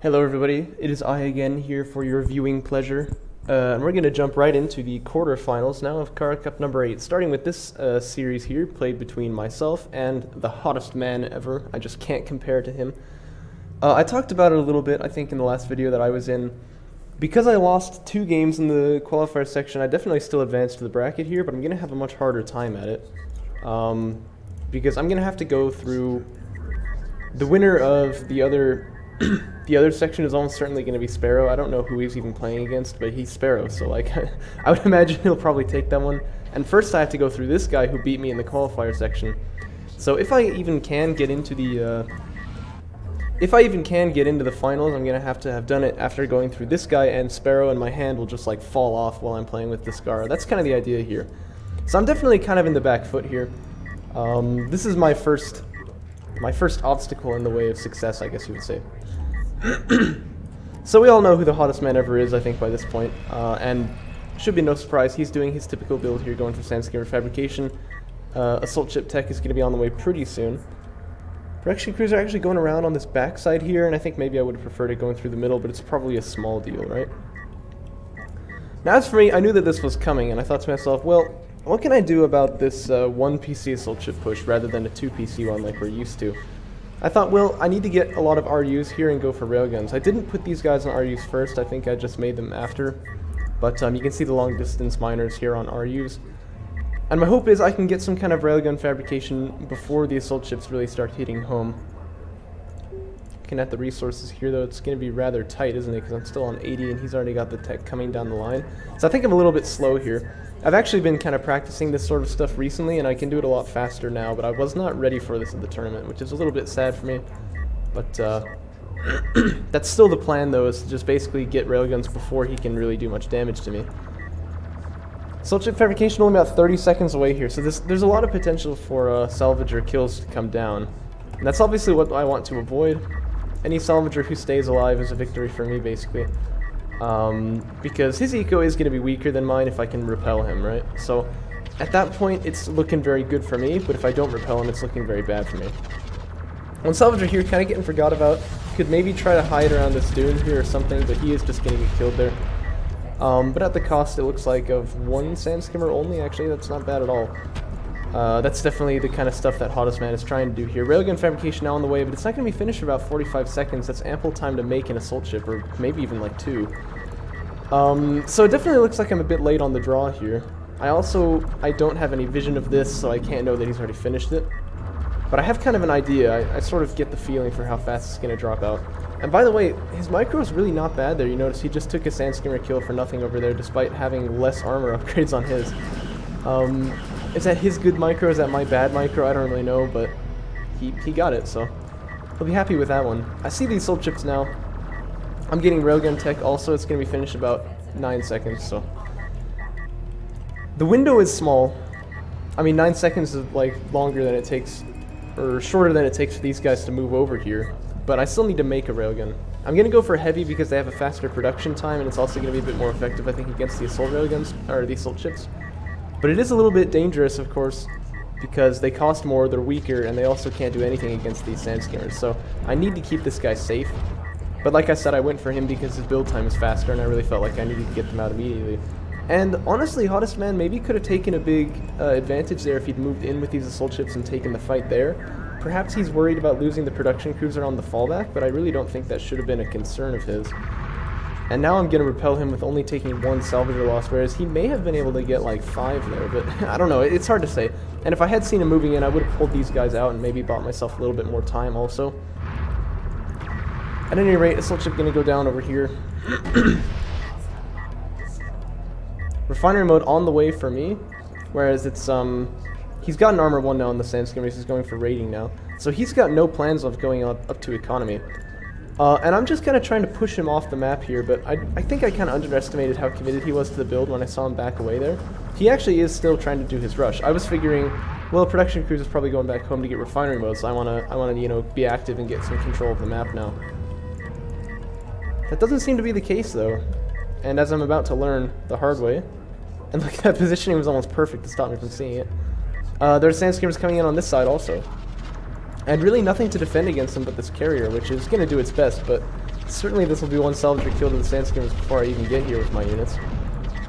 Hello everybody, it is I again here for your viewing pleasure. And we're going to jump right into the quarterfinals now of Kharak Cup number 8, starting with this series here, played between myself and the hottest man ever. I just can't compare to him. I talked about it a little bit, I think, in the last video that I was in. Because I lost 2 games in the qualifier section, I definitely still advanced to the bracket here, but I'm going to have a much harder time at it. Because I'm going to have to go through the winner of the other... The other section is almost certainly going to be Sparrow. I don't know who he's even playing against, but he's Sparrow, so like I would imagine he'll probably take that one. And first I have to go through this guy who beat me in the qualifier section. So if I even can get into the finals, I'm going to have done it after going through this guy, and Sparrow, and my hand will just like fall off while I'm playing with the Scar. That's kind of the idea here. So I'm definitely kind of in the back foot here. This is my first obstacle in the way of success, I guess you would say. So we all know who the hottest man ever is, I think, by this point. And should be no surprise, he's doing his typical build here, going for Sandskimmer Fabrication. Assault Ship Tech is going to be on the way pretty soon. Production crews are actually going around on this backside here, and I think maybe I would have preferred it going through the middle, but it's probably a small deal, right? Now as for me, I knew that this was coming, and I thought to myself, well, what can I do about this 1 PC assault ship push rather than a 2 PC one like we're used to? I thought, well, I need to get a lot of RUs here and go for railguns. I didn't put these guys on RUs first, I think I just made them after. But you can see the long distance miners here on RUs. And my hope is I can get some kind of railgun fabrication before the assault ships really start hitting home. Looking at the resources here though, it's going to be rather tight, isn't it? Because I'm still on 80 and he's already got the tech coming down the line. So I think I'm a little bit slow here. I've actually been kind of practicing this sort of stuff recently, and I can do it a lot faster now, but I was not ready for this at the tournament, which is a little bit sad for me. But that's still the plan, though, is to just basically get railguns before he can really do much damage to me. Assault ship fabrication only about 30 seconds away here, so there's a lot of potential for salvager kills to come down. And that's obviously what I want to avoid. Any salvager who stays alive is a victory for me, basically. Because his eco is going to be weaker than mine if I can repel him, right? So at that point it's looking very good for me, but if I don't repel him, it's looking very bad for me. One salvager here kind of getting forgot about. Could maybe try to hide around this dune here or something, but he is just going to get killed there. But at the cost, it looks like, of 1 sandskimmer only. Actually, that's not bad at all. That's definitely the kind of stuff that Hottest Man is trying to do here. Railgun fabrication now on the way, but it's not going to be finished for about 45 seconds. That's ample time to make an assault ship, or maybe even like 2. So it definitely looks like I'm a bit late on the draw here. I don't have any vision of this, so I can't know that he's already finished it. But I have kind of an idea. I sort of get the feeling for how fast it's going to drop out. And by the way, his micro is really not bad there. You notice he just took a sandskimmer kill for nothing over there, despite having less armor upgrades on his. Is that his good micro? Is that my bad micro? I don't really know, but he got it, so he'll be happy with that one. I see these assault ships now. I'm getting railgun tech also. It's going to be finished about 9 seconds, so. The window is small. I mean, 9 seconds is like longer than it takes, or shorter than it takes for these guys to move over here. But I still need to make a railgun. I'm going to go for heavy because they have a faster production time, and it's also going to be a bit more effective, I think, against the assault railguns, or the assault ships. But it is a little bit dangerous, of course, because they cost more, they're weaker, and they also can't do anything against these sandskimmers. So I need to keep this guy safe. But like I said, I went for him because his build time is faster, and I really felt like I needed to get them out immediately. And honestly, Hottest Man maybe could have taken a big advantage there if he'd moved in with these assault ships and taken the fight there. Perhaps he's worried about losing the production cruiser on the fallback, but I really don't think that should have been a concern of his. And now I'm going to repel him with only taking 1 salvager loss, whereas he may have been able to get like 5 there, but I don't know, it's hard to say. And if I had seen him moving in, I would have pulled these guys out and maybe bought myself a little bit more time also. At any rate, assault ship going to go down over here. Refinery mode on the way for me, whereas it's, he's got an armor 1 now on the sandskimmers, he's going for raiding now. So he's got no plans of going up to economy. And I'm just kind of trying to push him off the map here, but I think I kind of underestimated how committed he was to the build when I saw him back away there. He actually is still trying to do his rush. I was figuring, well, production cruise is probably going back home to get refinery mode, so I wanna, you know, be active and get some control of the map now. That doesn't seem to be the case, though. And as I'm about to learn the hard way, and look, that positioning was almost perfect to stop me from seeing it. There's sandskimmers coming in on this side also. And really nothing to defend against them but this carrier, which is going to do its best, but Certainly this will be one salvager kill to the Sandskimmers before I even get here with my units.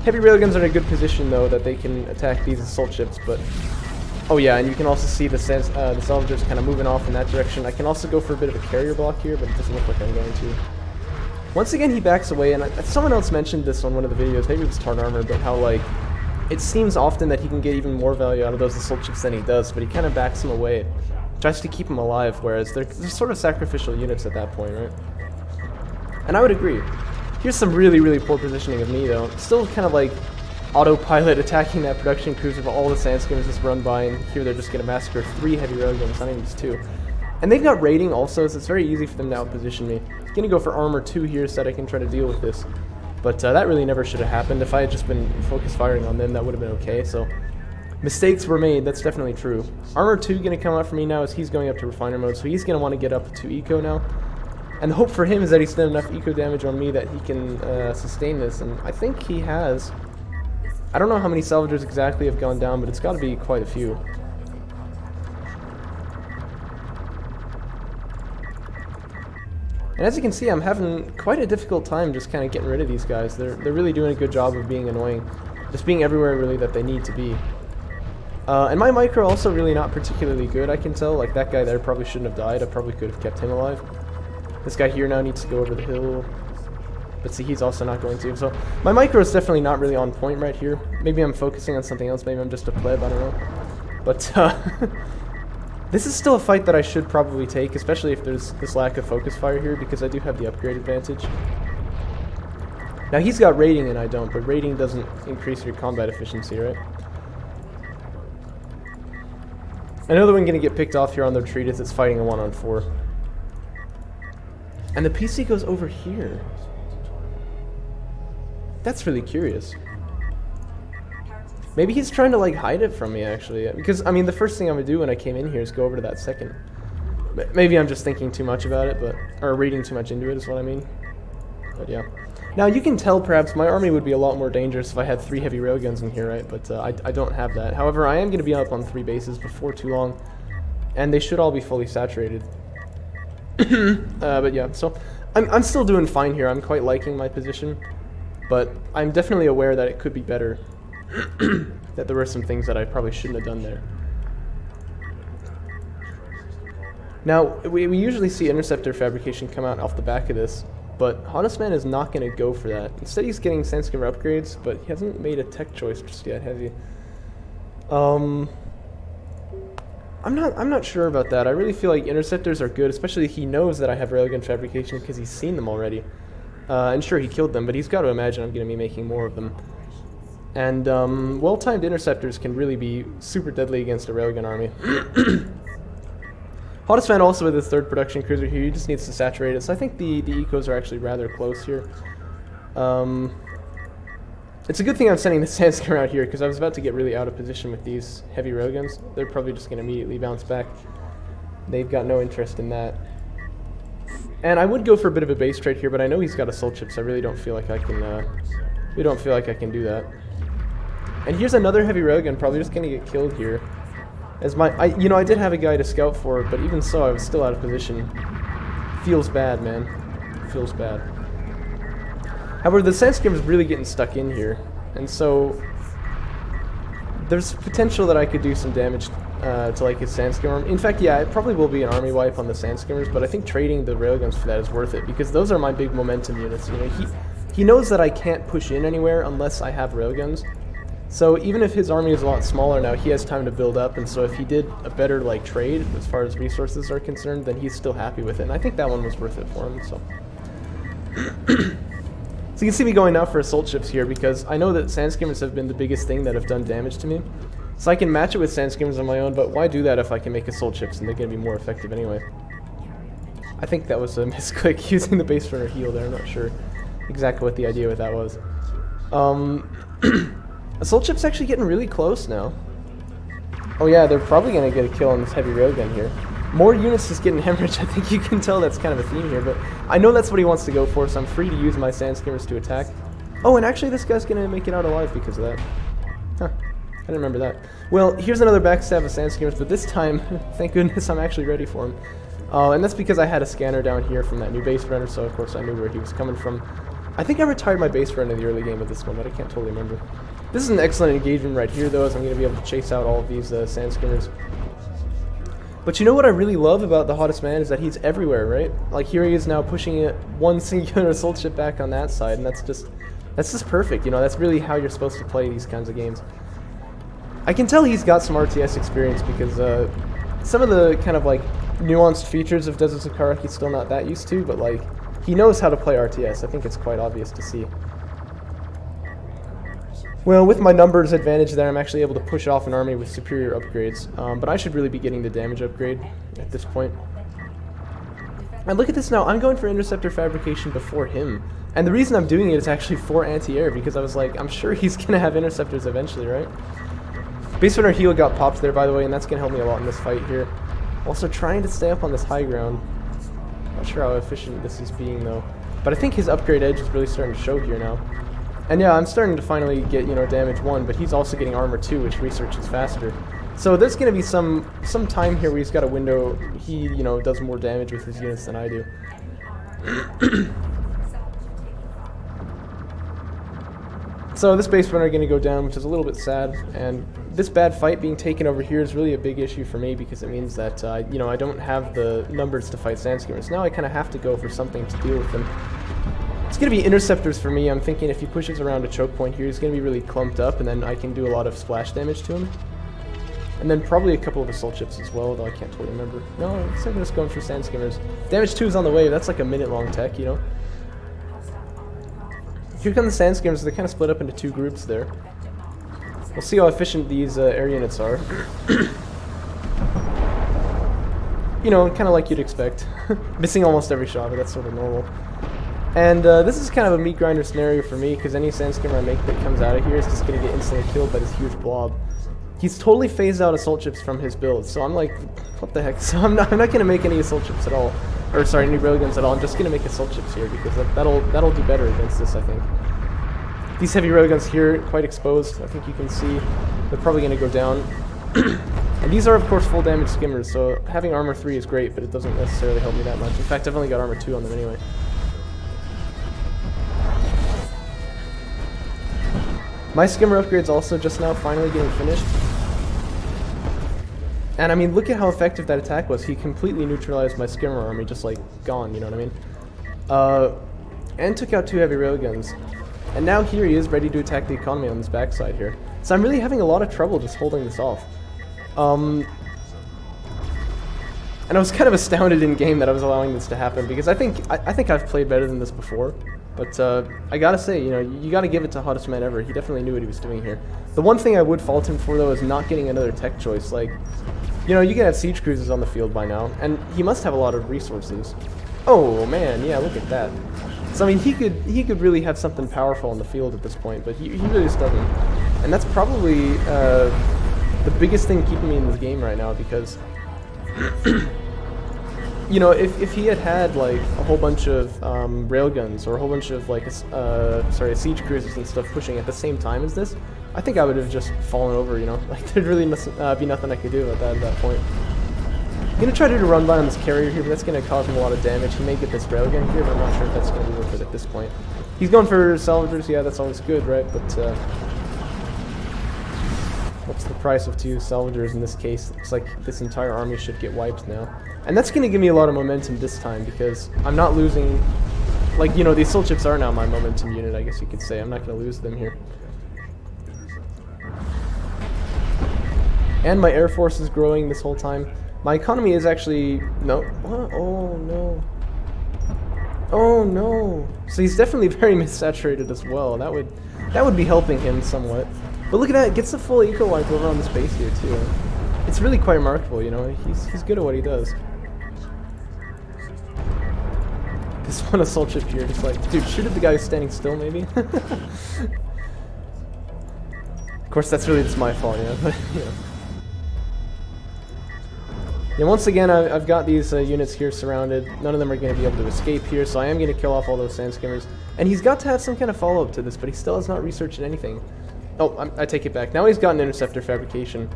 Heavy railguns are in a good position though, that they can attack these assault ships, but... Oh yeah, and you can also see the salvagers kind of moving off in that direction. I can also go for a bit of a carrier block here, but it doesn't look like I'm going to. Once again he backs away, and someone else mentioned this on one of the videos, maybe it was Tart Armor, but how like... It seems often that he can get even more value out of those assault ships than he does, but he kind of backs them away. Tries to keep them alive, whereas they're sort of sacrificial units at that point, right? And I would agree. Here's some really, really poor positioning of me, though. Still kind of like autopilot attacking that production cruiser, but all the Sandskimmers just run by, and here they're just going to massacre 3 heavy railguns, not even just 2. And they've got raiding also, so it's very easy for them to outposition me. I'm going to go for armor 2 here so that I can try to deal with this. But that really never should have happened. If I had just been focus firing on them, that would have been okay, so... Mistakes were made, that's definitely true. Armor 2 going to come out for me now as he's going up to refiner mode, so he's going to want to get up to eco now. And the hope for him is that he's done enough eco damage on me that he can sustain this, and I think he has. I don't know how many salvagers exactly have gone down, but it's got to be quite a few. And as you can see, I'm having quite a difficult time just kind of getting rid of these guys. They're really doing a good job of being annoying. Just being everywhere really that they need to be. And my micro also really not particularly good, I can tell. Like that guy there probably shouldn't have died. I probably could have kept him alive. This guy here now needs to go over the hill. But see, he's also not going to. So my micro is definitely not really on point right here. Maybe I'm focusing on something else. Maybe I'm just a pleb, I don't know. But this is still a fight that I should probably take, especially if there's this lack of focus fire here, because I do have the upgrade advantage. Now he's got raiding and I don't, but raiding doesn't increase your combat efficiency, right? Another one going to get picked off here on the retreat as it's fighting a 1-on-4. And the PC goes over here. That's really curious. Maybe he's trying to like hide it from me actually, because I mean the first thing I'm going to do when I came in here is go over to that second. Maybe I'm just thinking too much about it, or reading too much into it is what I mean. But yeah. Now you can tell perhaps my army would be a lot more dangerous if I had 3 heavy railguns in here, right? But I don't have that. However, I am going to be up on 3 bases before too long, and they should all be fully saturated. But yeah, so I'm still doing fine here. I'm quite liking my position, but I'm definitely aware that it could be better. That there were some things that I probably shouldn't have done there. Now, we usually see interceptor fabrication come out off the back of this, but Honest Man is not going to go for that. Instead he's getting Sandskimmer upgrades, but he hasn't made a tech choice just yet, has he? I'm not sure about that. I really feel like interceptors are good, especially he knows that I have railgun fabrication because he's seen them already. And sure, he killed them, but he's got to imagine I'm going to be making more of them. And well-timed interceptors can really be super deadly against a railgun army. Hottest fan also with his 3rd production cruiser here, he just needs to saturate it, so I think the ecos are actually rather close here. It's a good thing I'm sending the Sandskimmer out here, because I was about to get really out of position with these heavy railguns. They're probably just going to immediately bounce back. They've got no interest in that. And I would go for a bit of a base trade here, but I know he's got assault ships, so I really don't feel like I can, do that. And here's another heavy railgun, probably just going to get killed here. As I did have a guy to scout for, but even so, I was still out of position. Feels bad, man. Feels bad. However, the Sandskimmer's really getting stuck in here, and so there's potential that I could do some damage to like his Sandskimmer. In fact, yeah, it probably will be an army wipe on the Sandskimmers, but I think trading the railguns for that is worth it, because those are my big momentum units. You know, he knows that I can't push in anywhere unless I have railguns. So even if his army is a lot smaller now, he has time to build up, and so if he did a better like trade as far as resources are concerned, then he's still happy with it, and I think that one was worth it for him. So so you can see me going out for assault ships here, because I know that Sandskimmers have been the biggest thing that have done damage to me. So I can match it with Sandskimmers on my own, but why do that if I can make assault ships and they're going to be more effective anyway? I think that was a misclick using the base runner heal there, I'm not sure exactly what the idea with that was. Assault ship's actually getting really close now. Oh yeah, they're probably going to get a kill on this heavy railgun here. More units just getting hemorrhaged. I think you can tell that's kind of a theme here, but I know that's what he wants to go for, so I'm free to use my Sandskimmers to attack. Oh, and actually this guy's going to make it out alive because of that. Huh, I didn't remember that. Well, here's another backstab of Sandskimmers, but this time, thank goodness I'm actually ready for him. And that's because I had a scanner down here from that new base runner, so of course I knew where he was coming from. I think I retired my base run in the early game of this one, but I can't totally remember. This is an excellent engagement right here, though, as I'm going to be able to chase out all of these sand skimmers. But you know what I really love about the Hottest Man is that he's everywhere, right? Like, here he is now pushing it one singular assault ship back on that side, and that's just perfect, you know? That's really how you're supposed to play these kinds of games. I can tell he's got some RTS experience because some of the kind of, like, nuanced features of Deserts of Kharak he's still not that used to, but, like, he knows how to play RTS. I think it's quite obvious to see. Well, with my numbers advantage there, I'm actually able to push off an army with superior upgrades, but I should really be getting the damage upgrade at this point. And look at this now, I'm going for interceptor fabrication before him. And the reason I'm doing it is actually for anti-air, because I was like, I'm sure he's going to have interceptors eventually, right? Base runner heal got popped there, by the way, and that's going to help me a lot in this fight here. Also trying to stay up on this high ground. Not sure how efficient this is being, though. But I think his upgrade edge is really starting to show here now. And yeah, I'm starting to finally get, you know, damage 1, but he's also getting armor 2, which researches faster. So there's going to be some time here where he's got a window. He, you know, does more damage with his units than I do. So this base runner going to go down, which is a little bit sad. And this bad fight being taken over here is really a big issue for me because it means that, you know, I don't have the numbers to fight sand skimmers. Now I kind of have to go for something to deal with them. It's going to be interceptors for me. I'm thinking if he pushes around a choke point here, he's going to be really clumped up, and then I can do a lot of splash damage to him. And then probably a couple of assault ships as well, though I can't totally remember. No, it looks like I'm just going for sand skimmers. Damage 2 is on the way. That's like a minute-long tech, you know? Here come the sand skimmers. They're kind of split up into 2 groups there. We'll see how efficient these air units are. You know, kind of like you'd expect. Missing almost every shot, but that's sort of normal. And this is kind of a meat grinder scenario for me, because any sand skimmer I make that comes out of here is just going to get instantly killed by this huge blob. He's totally phased out assault ships from his build, so I'm like, what the heck? So I'm not going to make any assault ships at all. Or sorry, any railguns at all. I'm just going to make assault ships here, because that'll do better against this, I think. These heavy railguns here, quite exposed. I think you can see they're probably going to go down. And these are, of course, full damage skimmers, so having armor 3 is great, but it doesn't necessarily help me that much. In fact, I've only got armor 2 on them anyway. My skimmer upgrade's also just now finally getting finished. And I mean, look at how effective that attack was. He completely neutralized my skimmer army, just like gone, you know what I mean? And took out 2 heavy railguns. And now here he is ready to attack the economy on this backside here. So I'm really having a lot of trouble just holding this off. And I was kind of astounded in game that I was allowing this to happen, because I think I've played better than this before. But I gotta say, you know, you gotta give it to Hottest Man Ever. He definitely knew what he was doing here. The one thing I would fault him for, though, is not getting another tech choice. Like, you know, you can have siege cruisers on the field by now, and he must have a lot of resources. Oh man, yeah, look at that. So I mean, he could really have something powerful on the field at this point, but he really just doesn't. And that's probably the biggest thing keeping me in this game right now, because you know, if he had like a whole bunch of railguns or a whole bunch of like siege cruisers and stuff pushing at the same time as this, I think I would have just fallen over, you know. Like, there'd really be nothing I could do about that at that point. I'm gonna try to do a run by on this carrier here, but that's gonna cause him a lot of damage. He may get this railgun here, but I'm not sure if that's gonna be worth it at this point. He's going for salvagers, yeah, that's always good, right? But what's the price of 2 salvagers in this case? Looks like this entire army should get wiped now. And that's going to give me a lot of momentum this time, because I'm not losing, like, you know, the assault ships are now my momentum unit, I guess you could say. I'm not going to lose them here. And my air force is growing this whole time. My economy is actually, no, what? Oh no. Oh no. So he's definitely very missaturated as well. That would be helping him somewhat. But look at that, it gets the full eco wipe over on the space here too. It's really quite remarkable, you know. He's good at what he does. This one assault ship here, just like, dude, shoot at the guy who's standing still, maybe? Of course, that's really just my fault, yeah. But, you know. Yeah, once again, I've got these units here surrounded. None of them are going to be able to escape here, so I am going to kill off all those sand skimmers. And he's got to have some kind of follow-up to this, but he still has not researched anything. Oh, I take it back. Now he's got an interceptor fabrication.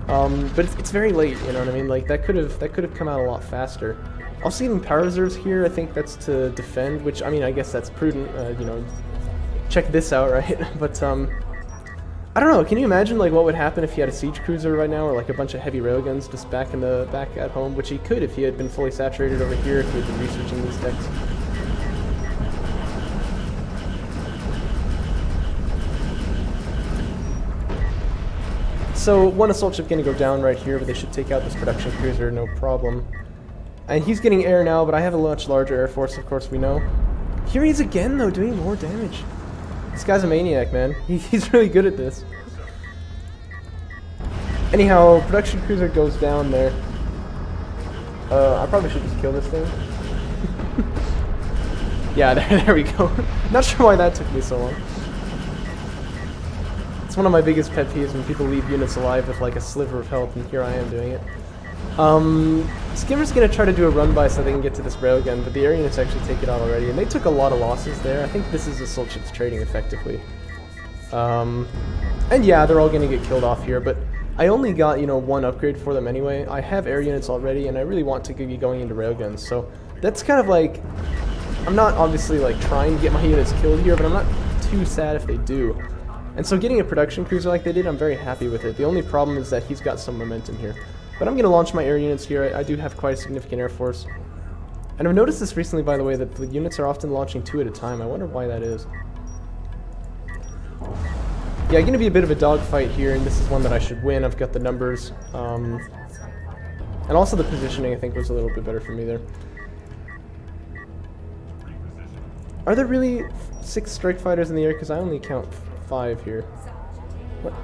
But it's very late, you know what I mean? Like, that could have come out a lot faster. Also getting power reserves here, I think that's to defend, which, I mean, I guess that's prudent, you know, check this out, right? But, I don't know, can you imagine, like, what would happen if he had a siege cruiser right now, or, like, a bunch of heavy railguns just back at home, which he could if he had been fully saturated over here, if he had been researching these techs. So, one assault ship gonna go down right here, but they should take out this production cruiser, no problem. And he's getting air now, but I have a much larger air force, of course we know. Here he is again, though, doing more damage. This guy's a maniac, man. He's really good at this. Anyhow, production cruiser goes down there. I probably should just kill this thing. Yeah, there we go. Not sure why that took me so long. It's one of my biggest pet peeves when people leave units alive with like a sliver of health, and here I am doing it. Skimmer's gonna try to do a run by so they can get to this railgun, but the air units actually take it out already, and they took a lot of losses there. I think this is assault ships trading effectively. And yeah, they're all gonna get killed off here, but I only got, you know, one upgrade for them anyway. I have air units already, and I really want to be going into railguns, so that's kind of like, I'm not obviously like trying to get my units killed here, but I'm not too sad if they do. And so getting a production cruiser like they did, I'm very happy with it. The only problem is that he's got some momentum here. But I'm going to launch my air units here. I do have quite a significant air force. And I've noticed this recently, by the way, that the units are often launching 2 at a time. I wonder why that is. Yeah, going to be a bit of a dogfight here, and this is one that I should win. I've got the numbers. And also the positioning, I think, was a little bit better for me there. Are there really 6 strike fighters in the air? Because I only count 5 here. What?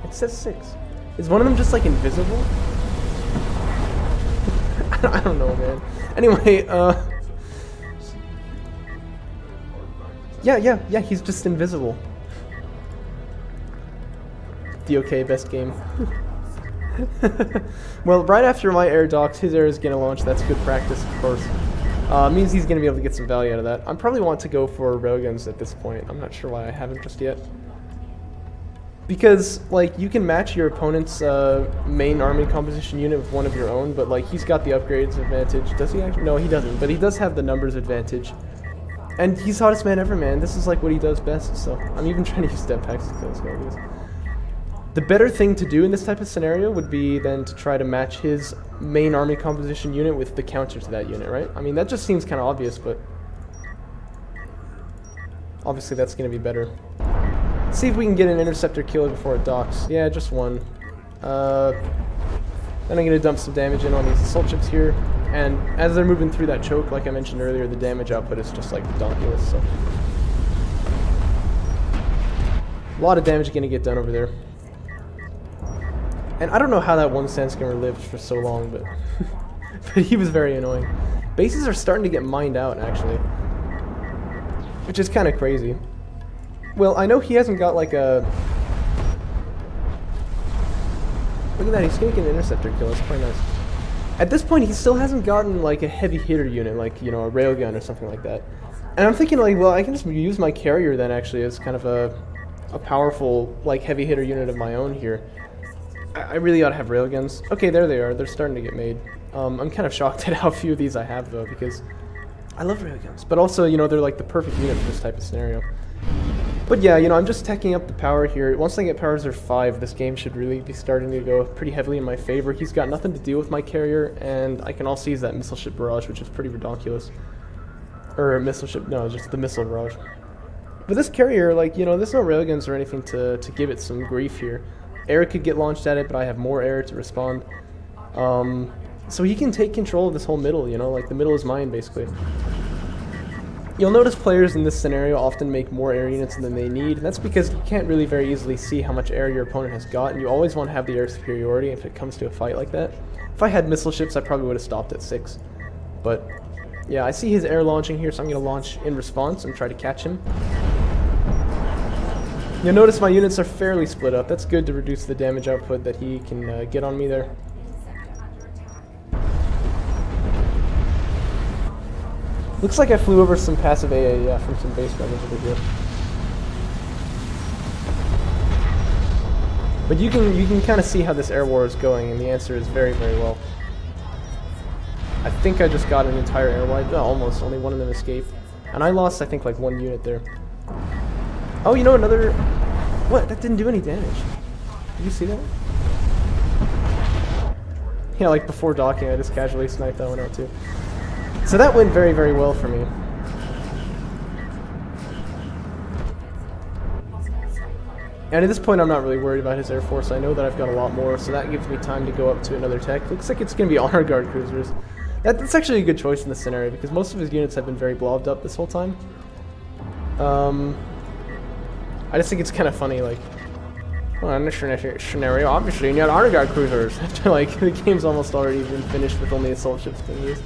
It says 6. Is one of them just, like, invisible? I don't know, man. Anyway, yeah, he's just invisible. DOK, best game. Well, right after my air docks, his air is going to launch. That's good practice, of course. Means he's going to be able to get some value out of that. I probably want to go for railguns at this point. I'm not sure why I haven't just yet. Because, like, you can match your opponent's main army composition unit with one of your own, but, like, he's got the upgrades advantage. Does he actually? No, he doesn't, but he does have the numbers advantage. And he's hottest man ever, man. This is, like, what he does best, so I'm even trying to use step packs to kill this guy. The better thing to do in this type of scenario would be then to try to match his main army composition unit with the counter to that unit, right? I mean, that just seems kind of obvious, but obviously that's going to be better. See if we can get an interceptor kill before it docks. Yeah, just one. Then I'm going to dump some damage in on these assault ships here. And as they're moving through that choke, like I mentioned earlier, the damage output is just like ridiculous. So a lot of damage going to get done over there. And I don't know how that one sand skimmer lived for so long, but but he was very annoying. Bases are starting to get mined out, actually, which is kind of crazy. Well, I know he hasn't got like a... Look at that, he's gonna get an interceptor kill, that's quite nice. At this point, he still hasn't gotten like a heavy hitter unit, like, you know, a railgun or something like that. And I'm thinking like, well, I can just use my carrier then actually as kind of a powerful, like, heavy hitter unit of my own here. I really ought to have railguns. Okay, there they are, they're starting to get made. I'm kind of shocked at how few of these I have though, because I love railguns. But also, you know, they're like the perfect unit for this type of scenario. But yeah, you know, I'm just teching up the power here. Once I get power reserve 5, this game should really be starting to go pretty heavily in my favor. He's got nothing to deal with my carrier, and I can also use that missile ship barrage, which is pretty ridiculous. Or missile ship, no, just the missile barrage. But this carrier, like, you know, there's no railguns or anything to give it some grief here. Air could get launched at it, but I have more air to respond. So he can take control of this whole middle, you know, like the middle is mine, basically. You'll notice players in this scenario often make more air units than they need. That's because you can't really very easily see how much air your opponent has got, and you always want to have the air superiority if it comes to a fight like that. If I had missile ships, I probably would have stopped at 6. But yeah, I see his air launching here, so I'm going to launch in response and try to catch him. You'll notice my units are fairly split up. That's good to reduce the damage output that he can get on me there. Looks like I flew over some passive AA, yeah, from some base runners over here. But you can kind of see how this air war is going, and the answer is very, very well. I think I just got an entire air wide. No, almost. Only one of them escaped. And I lost, I think, like 1 unit there. Oh, you know, another... What? That didn't do any damage. Did you see that? Yeah, like before docking, I just casually sniped that one out too. So that went very, very well for me. And at this point, I'm not really worried about his Air Force. I know that I've got a lot more, so that gives me time to go up to another tech. Looks like it's going to be Honor Guard cruisers. That's actually a good choice in this scenario, because most of his units have been very blobbed up this whole time. I just think it's kind of funny, like, well, in this scenario, obviously you need Honor Guard cruisers. Like, the game's almost already been finished with only assault ships being used.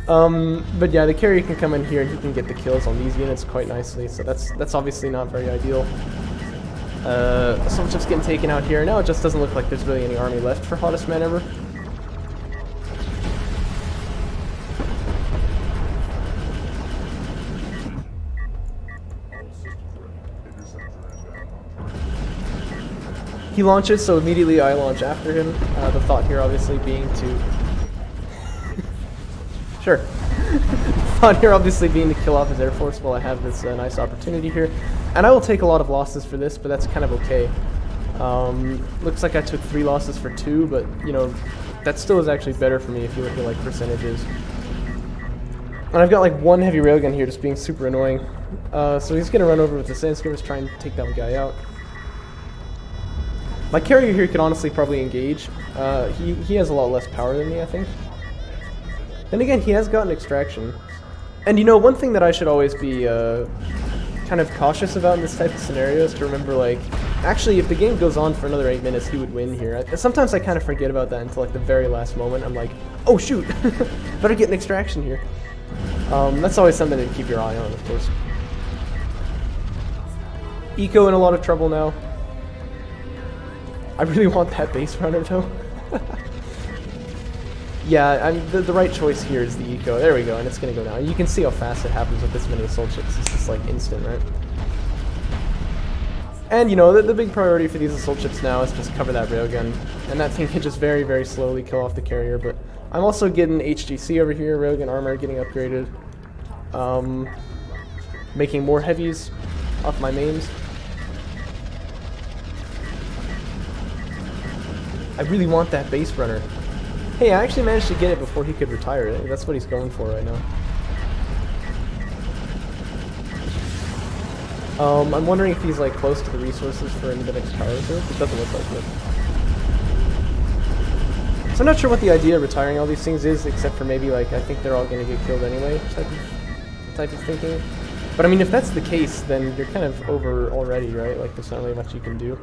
But yeah, the carrier can come in here and he can get the kills on these units quite nicely, so that's obviously not very ideal. Assault ships getting taken out here. Now it just doesn't look like there's really any army left for Hottest Man Ever. He launches, so immediately I launch after him. The thought here obviously being to... Sure. Thought here obviously being to kill off his Air Force while I have this nice opportunity here. And I will take a lot of losses for this, but that's kind of okay. Looks like I took 3 losses for 2, but, you know, that still is actually better for me if you look at, like, percentages. And I've got, like, 1 heavy railgun here just being super annoying. So he's going to run over with the Sandscrimmers, try and take that guy out. My carrier here could honestly probably engage. He has a lot less power than me, I think. Then again, he has gotten extraction. And you know, one thing that I should always be kind of cautious about in this type of scenario is to remember, like, actually, if the game goes on for another 8 minutes, he would win here. Sometimes I kind of forget about that until, like, the very last moment. I'm like, oh shoot, better get an extraction here. That's always something to keep your eye on, of course. Eco in a lot of trouble now. I really want that base runner though. Yeah, the right choice here is the eco. There we go, and it's gonna go down. You can see how fast it happens with this many assault ships. It's just like instant, right? And you know, the big priority for these assault ships now is just cover that railgun, and that thing can just very, very slowly kill off the carrier. But I'm also getting HGC over here, railgun armor getting upgraded, making more heavies off my mains. I really want that base runner. Hey, I actually managed to get it before he could retire it. That's what he's going for right now. I'm wondering if he's like close to the resources for the next power reserve. It doesn't look like it. So I'm not sure what the idea of retiring all these things is, except for maybe like I think they're all going to get killed anyway type of thinking. But I mean, if that's the case, then you're kind of over already, right? Like there's not really much you can do.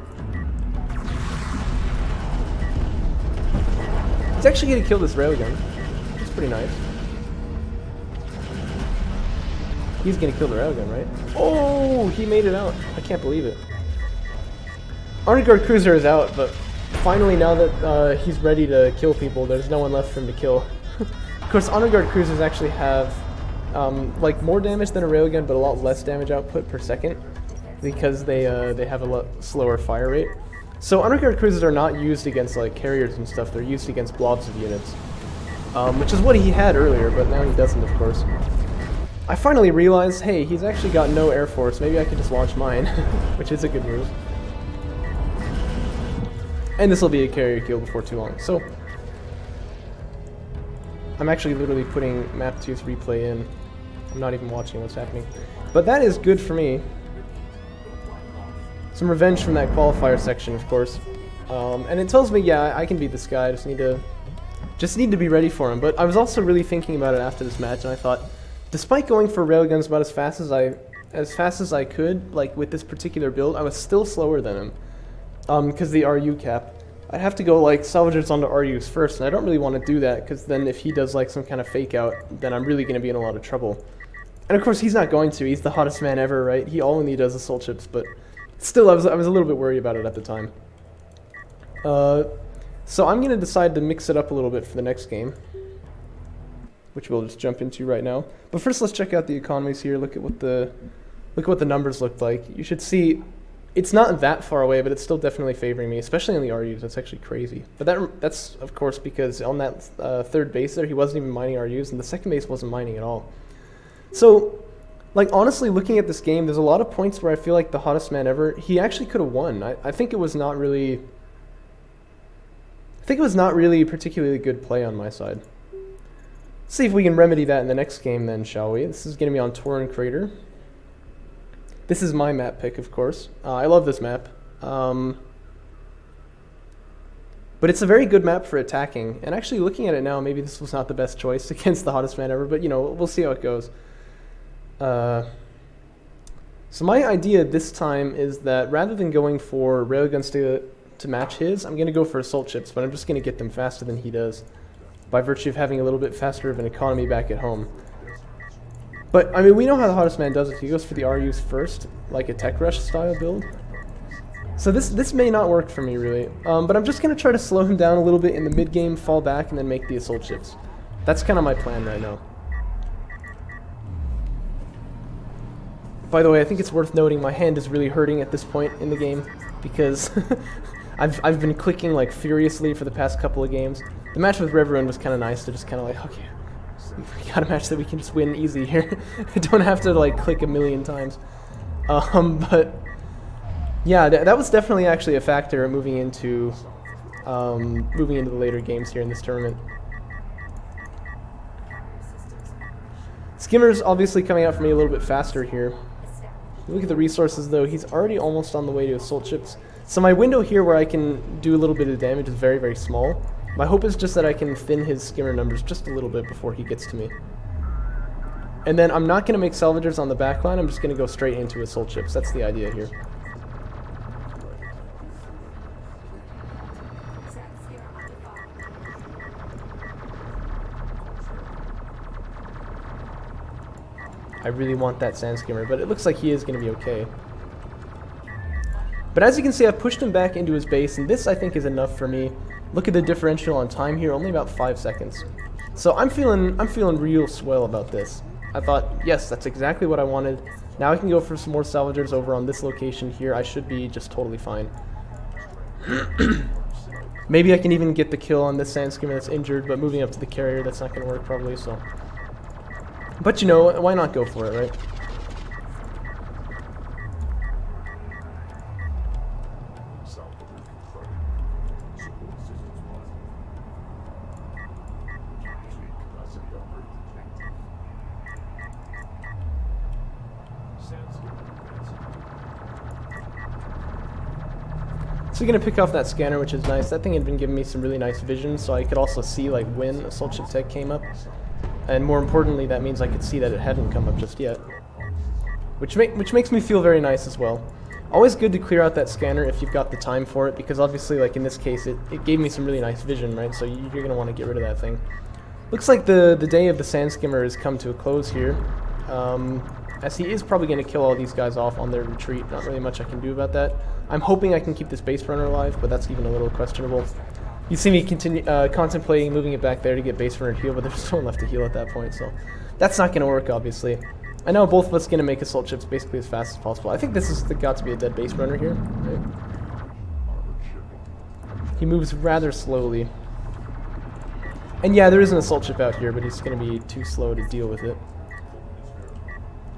He's actually going to kill this railgun. It's pretty nice. He's going to kill the railgun, right? Oh, he made it out. I can't believe it. Honor Guard Cruiser is out, but finally now that he's ready to kill people, there's no one left for him to kill. Of course, Honor Guard Cruisers actually have like more damage than a railgun, but a lot less damage output per second because they have a lot slower fire rate. So Honor Guard cruisers are not used against like carriers and stuff, they're used against blobs of units. Which is what he had earlier, but now he doesn't, of course. I finally realized, hey, he's actually got no Air Force, maybe I could just launch mine, which is a good move. And this will be a carrier kill before too long, so... I'm actually literally putting map 2's replay in. I'm not even watching what's happening. But that is good for me. Some revenge from that qualifier section, of course. And it tells me, yeah, I can beat this guy. I just need to be ready for him. But I was also really thinking about it after this match, and I thought, despite going for railguns about as fast as I could, like with this particular build, I was still slower than him. Because the RU cap. I'd have to go like salvagers onto RUs first, and I don't really want to do that, because then if he does like some kind of fake out, then I'm really going to be in a lot of trouble. And of course he's not going to. He's the hottest man ever, right? He only does assault ships, but still I was a little bit worried about it at the time. So I'm going to decide to mix it up a little bit for the next game, which we'll just jump into right now. But first let's check out the economies here. Look at what the numbers look like. You should see It's not that far away, but it's still definitely favoring me, especially on the RUs. That's actually crazy. But that's, of course, because on that third base there, he wasn't even mining RUs, and the second base wasn't mining at all. So, like, honestly, looking at this game, there's a lot of points where I feel like the hottest man ever, he actually could have won. I think it was not really... I think it was not really a particularly good play on my side. Let's see if we can remedy that in the next game then, shall we? This is going to be on Torrent Crater. This is my map pick, of course. I love this map. But it's a very good map for attacking. And actually, looking at it now, maybe this was not the best choice against the hottest man ever, but, you know, we'll see how it goes. So my idea this time is that rather than going for railguns to match his, I'm going to go for assault ships, but I'm just going to get them faster than he does by virtue of having a little bit faster of an economy back at home. But, I mean, we know how the hottest man does it. He goes for the RUs first, like a tech rush style build. So this may not work for me, really. But I'm just going to try to slow him down a little bit in the mid-game, fall back, and then make the assault ships. That's kind of my plan right now. By the way, I think it's worth noting my hand is really hurting at this point in the game because I've been clicking like furiously for the past couple of games. The match with Reverend was kind of nice to just kind of like, okay, we got a match that we can just win easy here. I don't have to like click a million times. But yeah, that was definitely actually a factor moving into the later games here in this tournament. Skimmer's obviously coming out for me a little bit faster here. Look at the resources though, he's already almost on the way to assault ships. So my window here where I can do a little bit of damage is very, very small. My hope is just that I can thin his skimmer numbers just a little bit before he gets to me. And then I'm not going to make salvagers on the back line, I'm just going to go straight into assault ships. That's the idea here. I really want that sand skimmer, but it looks like he is going to be okay. But as you can see, I've pushed him back into his base, and this I think is enough for me. Look at the differential on time here, only about 5 seconds. So I'm feeling real swell about this. I thought, yes, that's exactly what I wanted. Now I can go for some more salvagers over on this location here. I should be just totally fine. Maybe I can even get the kill on this sand skimmer that's injured, but moving up to the carrier, that's not going to work probably, so... But you know, why not go for it, right? So we're going to pick off that scanner, which is nice. That thing had been giving me some really nice vision, so I could also see like when assault ship tech came up. And more importantly, that means I could see that it hadn't come up just yet. Which makes me feel very nice as well. Always good to clear out that scanner if you've got the time for it, because obviously, like in this case, it gave me some really nice vision, right? So you're going to want to get rid of that thing. Looks like the day of the sand skimmer has come to a close here. As he is probably going to kill all these guys off on their retreat. Not really much I can do about that. I'm hoping I can keep this base runner alive, but that's even a little questionable. You see me continue contemplating moving it back there to get base runner to heal, but there's no one left to heal at that point, so that's not going to work, obviously. I know both of us going to make assault ships basically as fast as possible. I think this is got to be a dead base runner here. Right? He moves rather slowly. And yeah, there is an assault ship out here, but he's going to be too slow to deal with it.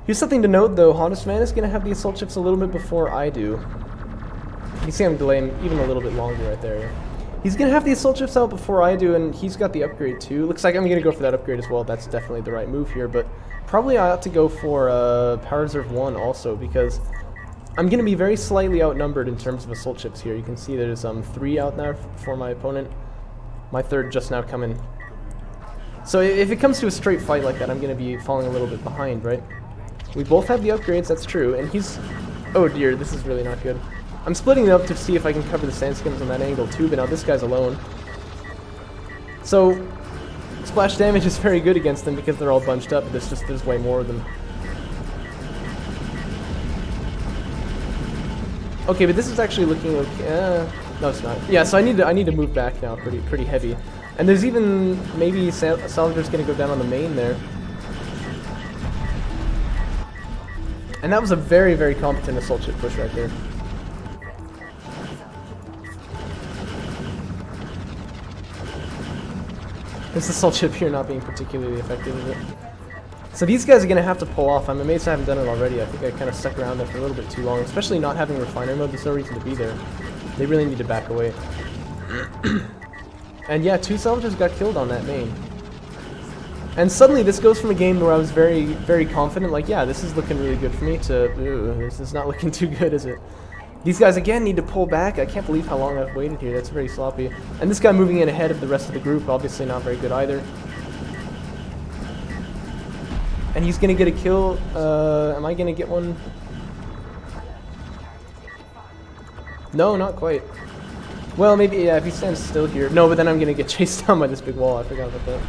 Here's something to note, though. Hottest Man is going to have the assault ships a little bit before I do. You can see I'm delaying even a little bit longer right there. He's going to have the assault ships out before I do, and he's got the upgrade too. Looks like I'm going to go for that upgrade as well. That's definitely the right move here, but probably I ought to go for Power Reserve 1 also, because I'm going to be very slightly outnumbered in terms of assault ships here. You can see there's 3 out there for my opponent. My third just now coming. So if it comes to a straight fight like that, I'm going to be falling a little bit behind, right? We both have the upgrades, that's true, and he's... Oh dear, this is really not good. I'm splitting it up to see if I can cover the sand skims on that angle too, but now this guy's alone. So, splash damage is very good against them because they're all bunched up, but there's way more of them. Okay, but this is actually looking like... no, it's not. Yeah, so I need to move back now pretty heavy. And there's even maybe Salvager's going to go down on the main there. And that was a very, very competent assault ship push right there. This assault chip here not being particularly effective, is it? So these guys are going to have to pull off. I'm amazed I haven't done it already. I think I kind of stuck around there for a little bit too long, especially not having refinery mode. There's no reason to be there. They really need to back away. And yeah, 2 salvagers got killed on that main. And suddenly this goes from a game where I was very, very confident, like, yeah, this is looking really good for me, to, this is not looking too good, is it? These guys, again, need to pull back. I can't believe how long I've waited here. That's very sloppy. And this guy moving in ahead of the rest of the group, obviously not very good either. And he's going to get a kill. Am I going to get one? No, not quite. Well, maybe, yeah, if he stands still here. No, but then I'm going to get chased down by this big wall. I forgot about that.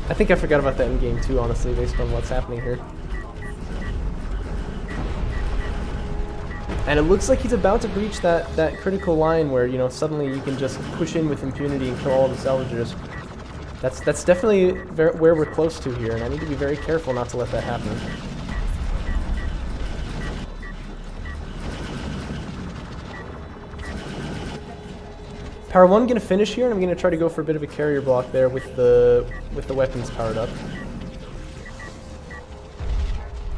I think I forgot about that in game 2, honestly, based on what's happening here. And it looks like he's about to breach that critical line where, you know, suddenly you can just push in with impunity and kill all the salvagers. That's definitely where we're close to here, and I need to be very careful not to let that happen. Power 1 gonna finish here, and I'm gonna try to go for a bit of a carrier block there with the weapons powered up.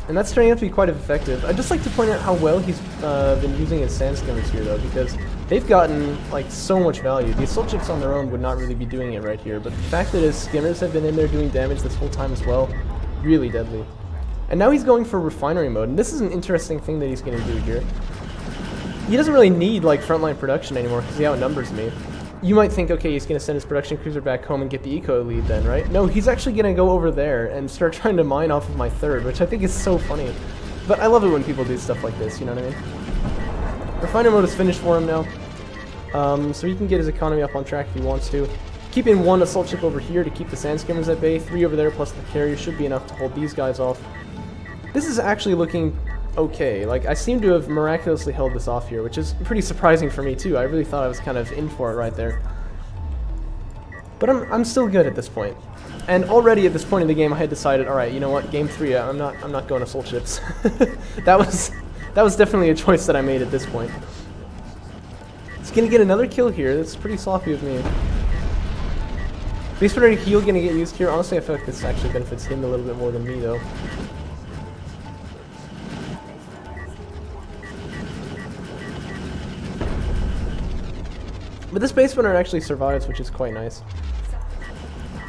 And that's turning out to be quite effective. I'd just like to point out how well he's been using his sand skimmers here, though, because they've gotten like so much value. The assault ships on their own would not really be doing it right here, but the fact that his skimmers have been in there doing damage this whole time as well, really deadly. And now he's going for refinery mode, and this is an interesting thing that he's going to do here. He doesn't really need like frontline production anymore because he outnumbers me. You might think, okay, he's going to send his production cruiser back home and get the eco lead then, right? No, he's actually going to go over there and start trying to mine off of my third, which I think is so funny. But I love it when people do stuff like this, you know what I mean? Refiner mode is finished for him now. So he can get his economy up on track if he wants to. Keeping 1 assault ship over here to keep the sand skimmers at bay, 3 over there plus the carrier should be enough to hold these guys off. This is actually looking okay. Like, I seem to have miraculously held this off here, which is pretty surprising for me too. I really thought I was kind of in for it right there. But I'm still good at this point. And already at this point in the game I had decided, alright, you know what, game 3, I'm not going assault ships. that was definitely a choice that I made at this point. He's gonna get another kill here. That's pretty sloppy of me. Base Predator heal gonna get used here. Honestly, I feel like this actually benefits him a little bit more than me though. But this base runner actually survives, which is quite nice.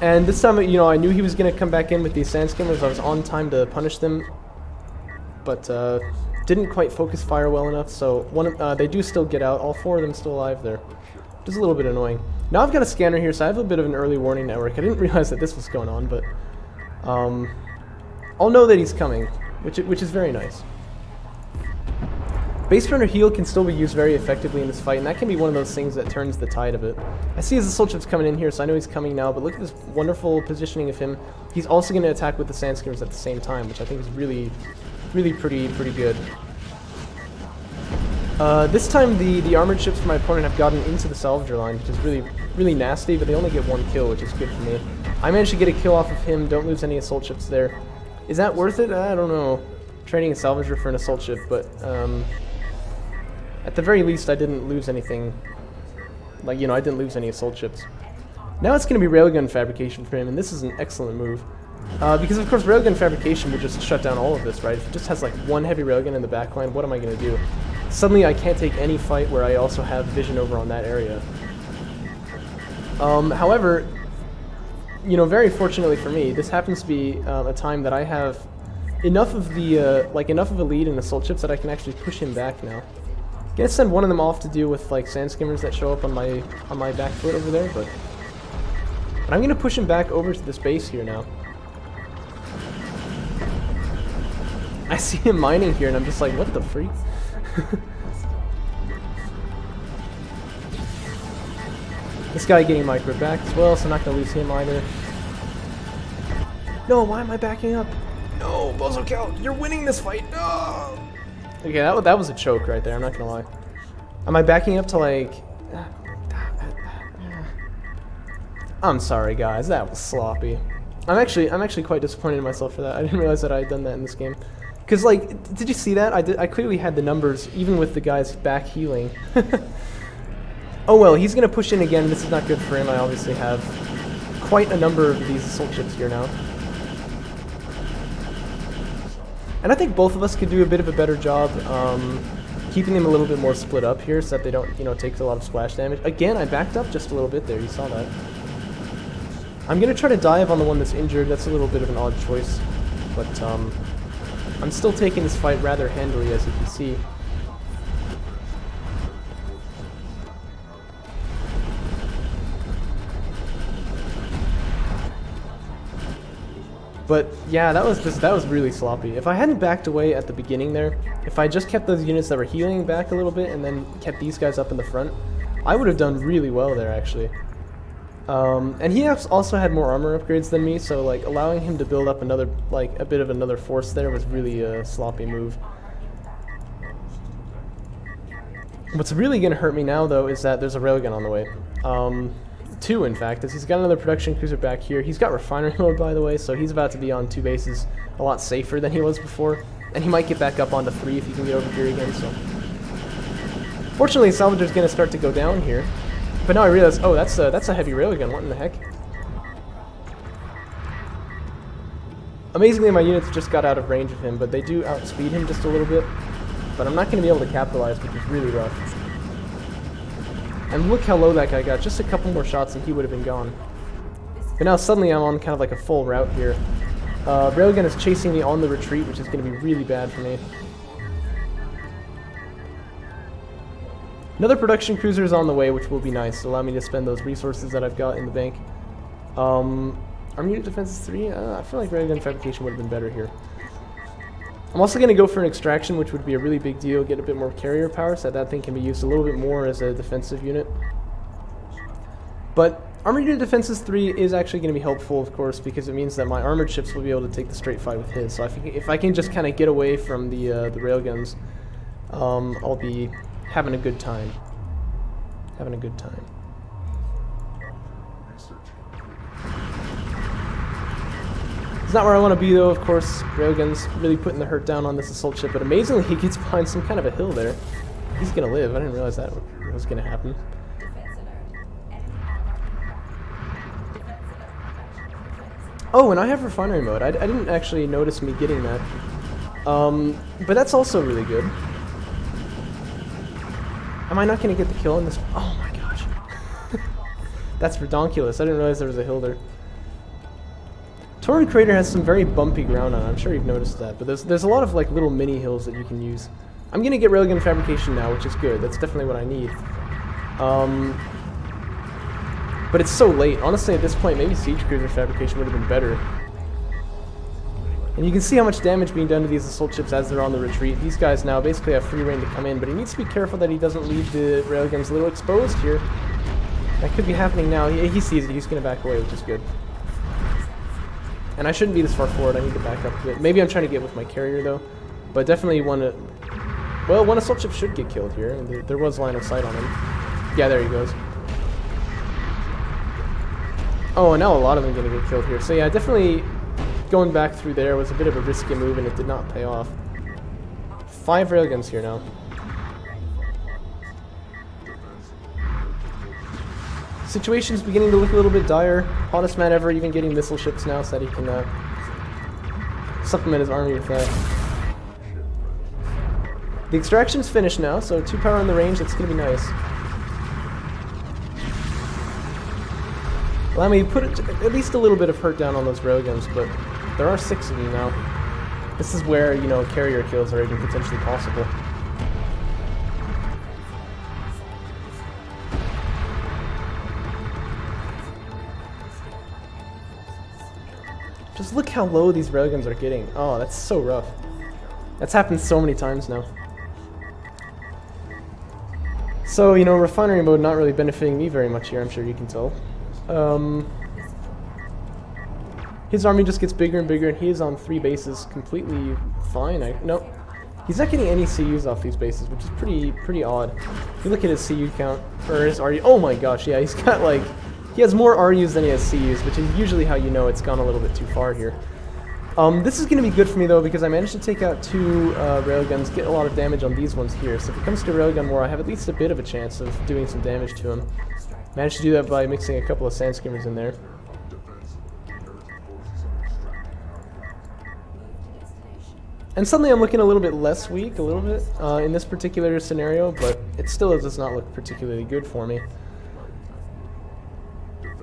And this time, you know, I knew he was going to come back in with these sand skimmers. I was on time to punish them, but didn't quite focus fire well enough. So they do still get out. All 4 of them still alive there. Just a little bit annoying. Now I've got a scanner here, so I have a bit of an early warning network. I didn't realize that this was going on, but I'll know that he's coming, which is very nice. Base runner heal can still be used very effectively in this fight, and that can be one of those things that turns the tide of it. I see his assault ships coming in here, so I know he's coming now, but look at this wonderful positioning of him. He's also going to attack with the sand skimmers at the same time, which I think is really pretty good. This time the armored ships for my opponent have gotten into the salvager line, which is really nasty, but they only get 1 kill, which is good for me. I managed to get a kill off of him, don't lose any assault ships there. Is that worth it? I don't know. Trading a salvager for an assault ship, but at the very least, I didn't lose anything. Like, you know, I didn't lose any assault ships. Now it's going to be railgun fabrication for him, and this is an excellent move. Because, of course, railgun fabrication would just shut down all of this, right? If it just has, like, 1 heavy railgun in the backline, what am I going to do? Suddenly, I can't take any fight where I also have vision over on that area. However, you know, very fortunately for me, this happens to be a time that I have enough of the, enough of a lead in assault ships that I can actually push him back now. Gonna send 1 of them off to deal with like sand skimmers that show up on my back foot over there, but I'm gonna push him back over to this base here now. I see him mining here, and I'm just like, what the freak? This guy getting micro back as well, so I'm not gonna lose him either. No, why am I backing up? No, Bozocow, you're winning this fight. No. Okay, that was a choke right there, I'm not gonna lie. Am I backing up to like... I'm sorry guys, that was sloppy. I'm actually quite disappointed in myself for that. I didn't realize that I had done that in this game. Cause like, did you see that? I clearly had the numbers, even with the guys back healing. Oh well, he's gonna push in again, this is not good for him. I obviously have quite a number of these assault ships here now. And I think both of us could do a bit of a better job keeping them a little bit more split up here so that they don't, you know, take a lot of splash damage. Again, I backed up just a little bit there, you saw that. I'm going to try to dive on the one that's injured. That's a little bit of an odd choice, but I'm still taking this fight rather handily, as you can see. But yeah, that was really sloppy. If I hadn't backed away at the beginning there, if I just kept those units that were healing back a little bit and then kept these guys up in the front, I would have done really well there actually. And he also had more armor upgrades than me, so like allowing him to build up another, like a bit of another force there was really a sloppy move. What's really going to hurt me now though is that there's a railgun on the way. Two, in fact, as he's got another production cruiser back here. He's got refinery mode, by the way, so he's about to be on 2 bases a lot safer than he was before. And he might get back up onto 3 if he can get over here again, so... Fortunately, Salvager's going to start to go down here. But now I realize, oh, that's a heavy railgun, what in the heck? Amazingly, my units just got out of range of him, but they do outspeed him just a little bit. But I'm not going to be able to capitalize, which is really rough. And look how low that guy got. Just a couple more shots and he would have been gone. But now suddenly I'm on kind of like a full route here. Railgun is chasing me on the retreat, which is going to be really bad for me. Another production cruiser is on the way, which will be nice. It'll allow me to spend those resources that I've got in the bank. Army unit defense is 3. I feel like railgun fabrication would have been better here. I'm also going to go for an extraction, which would be a really big deal, get a bit more carrier power so that thing can be used a little bit more as a defensive unit. But armored unit defenses 3 is actually going to be helpful, of course, because it means that my armored ships will be able to take the straight fight with his. So if I can just kind of get away from the railguns, I'll be having a good time. Having a good time. It's not where I want to be though, of course. Railgun's really putting the hurt down on this assault ship, but amazingly he gets behind some kind of a hill there. He's gonna live. I didn't realize that was gonna happen. Oh, and I have refinery mode. I didn't actually notice me getting that. But that's also really good. Am I not gonna get the kill in this? Oh my gosh. That's redonkulous. I didn't realize there was a hill there. Torrent Crater has some very bumpy ground on it. I'm sure you've noticed that, but there's a lot of like little mini hills that you can use. I'm gonna get railgun fabrication now, which is good. That's definitely what I need. But it's so late. Honestly, at this point, maybe siege cruiser fabrication would have been better. And you can see how much damage being done to these assault ships as they're on the retreat. These guys now basically have free reign to come in, but he needs to be careful that he doesn't leave the railguns a little exposed here. That could be happening now. He sees it. He's gonna back away, which is good. And I shouldn't be this far forward, I need to back up a bit. Maybe I'm trying to get with my carrier though. But definitely one assault ship should get killed here. And there was line of sight on him. Yeah, there he goes. Oh, and now a lot of them are going to get killed here. So yeah, definitely going back through there was a bit of a risky move and it did not pay off. 5 railguns here now. Situation's beginning to look a little bit dire. Hottest man ever, even getting missile ships now so that he can supplement his army with that. The extraction's finished now, so 2 power in the range, that's going to be nice. Allow me to put at least a little bit of hurt down on those railguns, but there are 6 of them now. This is where, you know, carrier kills are even potentially possible. Just look how low these railguns are getting. Oh, that's so rough. That's happened so many times now. So, you know, refinery mode not really benefiting me very much here, I'm sure you can tell. His army just gets bigger and bigger, and he is on 3 bases completely fine. No, he's not getting any CUs off these bases, which is pretty odd. If you look at his CU count, or his RU, oh my gosh, yeah, he's got like, he has more RUs than he has CUs, which is usually how you know it's gone a little bit too far here. This is going to be good for me though, because I managed to take out 2 railguns, get a lot of damage on these ones here. So if it comes to railgun war, I have at least a bit of a chance of doing some damage to him. Managed to do that by mixing a couple of sand skimmers in there. And suddenly I'm looking a little bit less weak, a little bit, in this particular scenario, but it still does not look particularly good for me.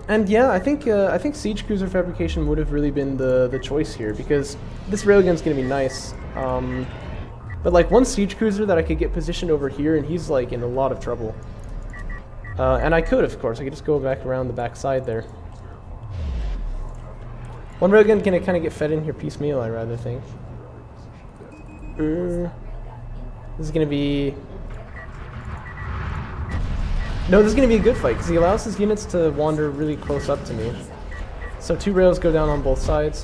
And yeah, I think Siege Cruiser Fabrication would have really been the choice here, because this railgun's gonna be nice. But like one Siege Cruiser that I could get positioned over here, and he's like in a lot of trouble. And I could, of course, I could just go back around the back side there. One railgun gonna kind of get fed in here piecemeal, I rather think. This is gonna be... No, this is going to be a good fight, because he allows his units to wander really close up to me. So 2 rails go down on both sides.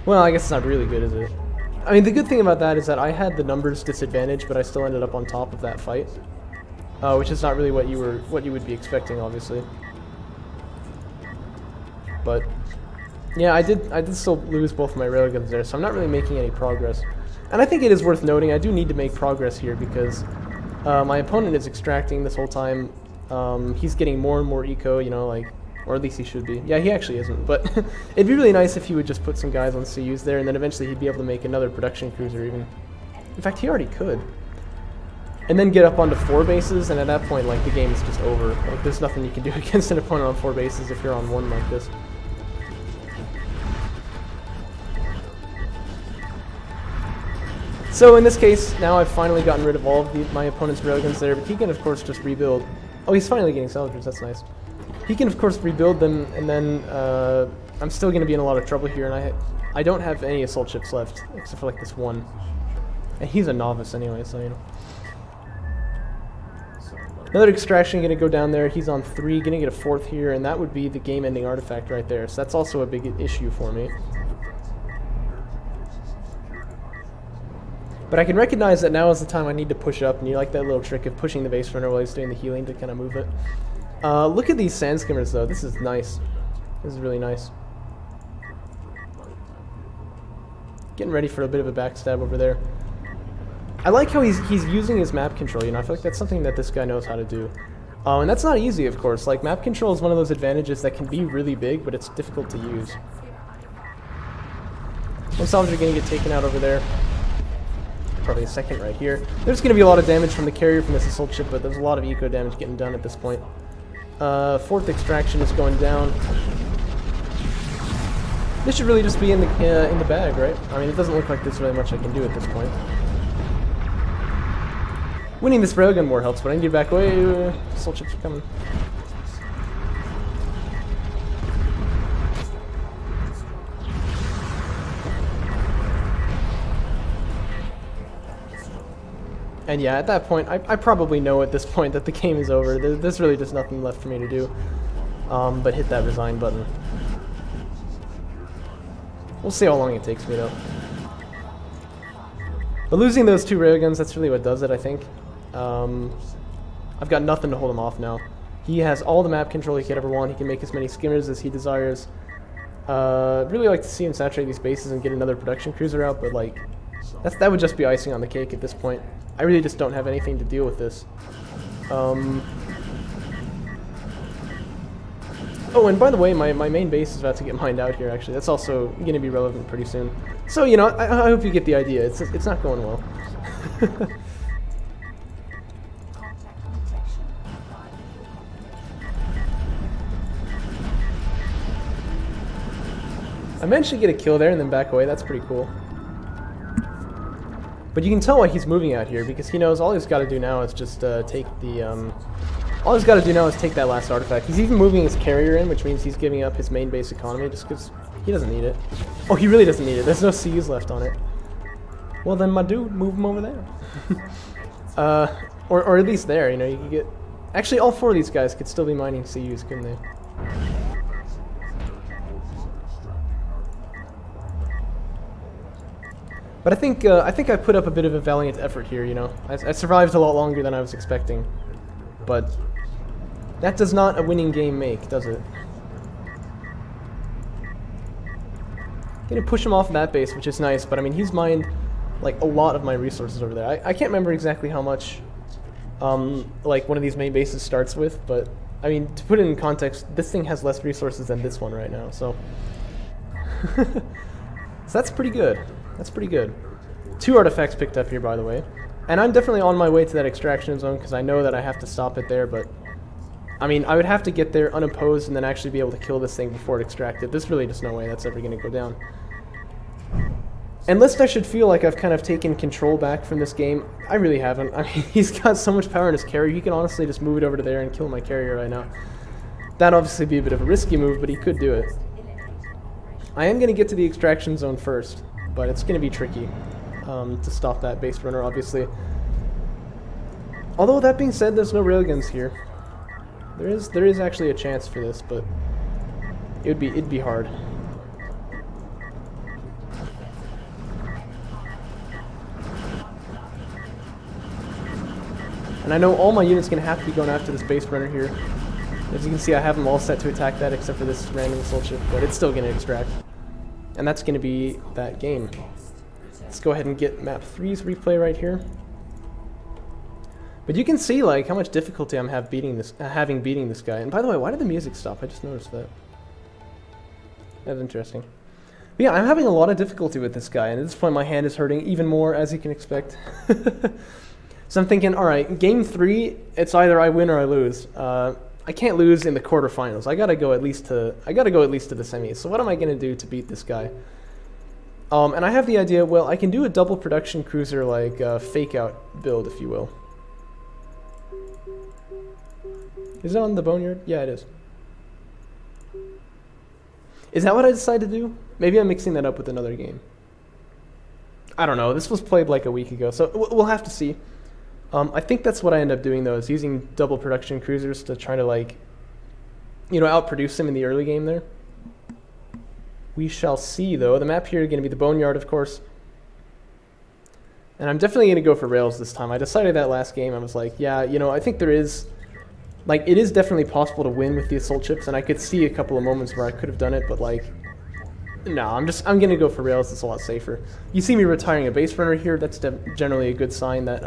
Well, I guess it's not really good, is it? I mean, the good thing about that is that I had the numbers disadvantage, but I still ended up on top of that fight. Which is not really what you would be expecting, obviously. But yeah, I did still lose both of my railguns there, so I'm not really making any progress. And I think it is worth noting, I do need to make progress here because my opponent is extracting this whole time. He's getting more and more eco, you know, like, or at least he should be. Yeah, he actually isn't, but it'd be really nice if he would just put some guys on CUs there, and then eventually he'd be able to make another production cruiser even. In fact, he already could. And then get up onto 4 bases, and at that point, like, the game is just over. Like, there's nothing you can do against an opponent on 4 bases if you're on 1 like this. So in this case, now I've finally gotten rid of all of my opponent's railguns there, but he can of course just rebuild. Oh, he's finally getting salvagers, that's nice. He can of course rebuild them, and then I'm still going to be in a lot of trouble here, and I don't have any assault ships left, except for like this one. And he's a novice anyway, so you know. Another extraction going to go down there, he's on 3, going to get a 4th here, and that would be the game-ending artifact right there, so that's also a big issue for me. But I can recognize that now is the time I need to push up, and you like that little trick of pushing the base runner while he's doing the healing to kind of move it. Look at these sand skimmers though, this is nice. This is really nice. Getting ready for a bit of a backstab over there. I like how he's using his map control, you know, I feel like that's something that this guy knows how to do. And that's not easy, of course, like map control is one of those advantages that can be really big, but it's difficult to use. One salvager gonna get taken out over there. Probably a second right here. There's going to be a lot of damage from the carrier from this assault ship, but there's a lot of eco damage getting done at this point. 4th extraction is going down. This should really just be in the bag, right? I mean, it doesn't look like there's really much I can do at this point. Winning this railgun war helps, but I need to back away. Assault ships are coming. And yeah, at that point, I probably know at this point that the game is over. There's really just nothing left for me to do but hit that resign button. We'll see how long it takes me, though. But losing those 2 railguns, that's really what does it, I think. I've got nothing to hold him off now. He has all the map control he could ever want. He can make as many skimmers as he desires. I'd really like to see him saturate these bases and get another production cruiser out, but like, that would just be icing on the cake at this point. I really just don't have anything to deal with this. Oh, and by the way, my main base is about to get mined out here, actually. That's also going to be relevant pretty soon. So, you know, I hope you get the idea. It's not going well. I managed to get a kill there and then back away. That's pretty cool. But you can tell why he's moving out here, because he knows all he's got to do now is just take the... all he's got to do now is take that last artifact. He's even moving his carrier in, which means he's giving up his main base economy just because he doesn't need it. Oh, he really doesn't need it. There's no C's left on it. Well then, my dude, move him over there. Or at least there, you know, you could get... Actually, all 4 of these guys could still be mining CUs, couldn't they? But I think I put up a bit of a valiant effort here, you know. I survived a lot longer than I was expecting. But that does not a winning game make, does it? Gonna push him off that base, which is nice, but I mean, he's mined like a lot of my resources over there. I can't remember exactly how much like one of these main bases starts with, but I mean, to put it in context, this thing has less resources than this one right now, so... so that's pretty good. That's pretty good. 2 artifacts picked up here, by the way. And I'm definitely on my way to that extraction zone, because I know that I have to stop it there, but... I mean, I would have to get there unopposed and then actually be able to kill this thing before it extracted. There's really just no way that's ever going to go down. And lest I should feel like I've kind of taken control back from this game, I really haven't. I mean, he's got so much power in his carrier, he can honestly just move it over to there and kill my carrier right now. That'd obviously be a bit of a risky move, but he could do it. I am going to get to the extraction zone first, but it's going to be tricky to stop that base runner, obviously. Although, that being said, there's no railguns here. There is actually a chance for this, but it'd be hard. And I know all my units going to have to be going after this base runner here. As you can see, I have them all set to attack that except for this random assault ship, but it's still going to extract. And that's going to be that game. Let's go ahead and get map 3's replay right here. But you can see like how much difficulty I'm having beating this guy. And by the way, why did the music stop? I just noticed that. That's interesting. But yeah, I'm having a lot of difficulty with this guy, and at this point my hand is hurting even more, as you can expect. So I'm thinking, all right, game 3, it's either I win or I lose. I can't lose in the quarterfinals. I gotta go at least to the semis. So what am I gonna do to beat this guy? And I have the idea. Well, I can do a double production cruiser like fake out build, if you will. Is it on the Boneyard? Yeah, it is. Is that what I decided to do? Maybe I'm mixing that up with another game. I don't know. This was played like a week ago, so we'll have to see. I think that's what I end up doing, though, is using double production cruisers to try to, like, you know, outproduce them in the early game there. We shall see, though. The map here is going to be the Boneyard, of course. And I'm definitely going to go for rails this time. I decided that last game. I was like, yeah, you know, I think there is... Like, it is definitely possible to win with the assault ships, and I could see a couple of moments where I could have done it, but, like... No, I'm going to go for rails. It's a lot safer. You see me retiring a base runner here. That's generally a good sign that...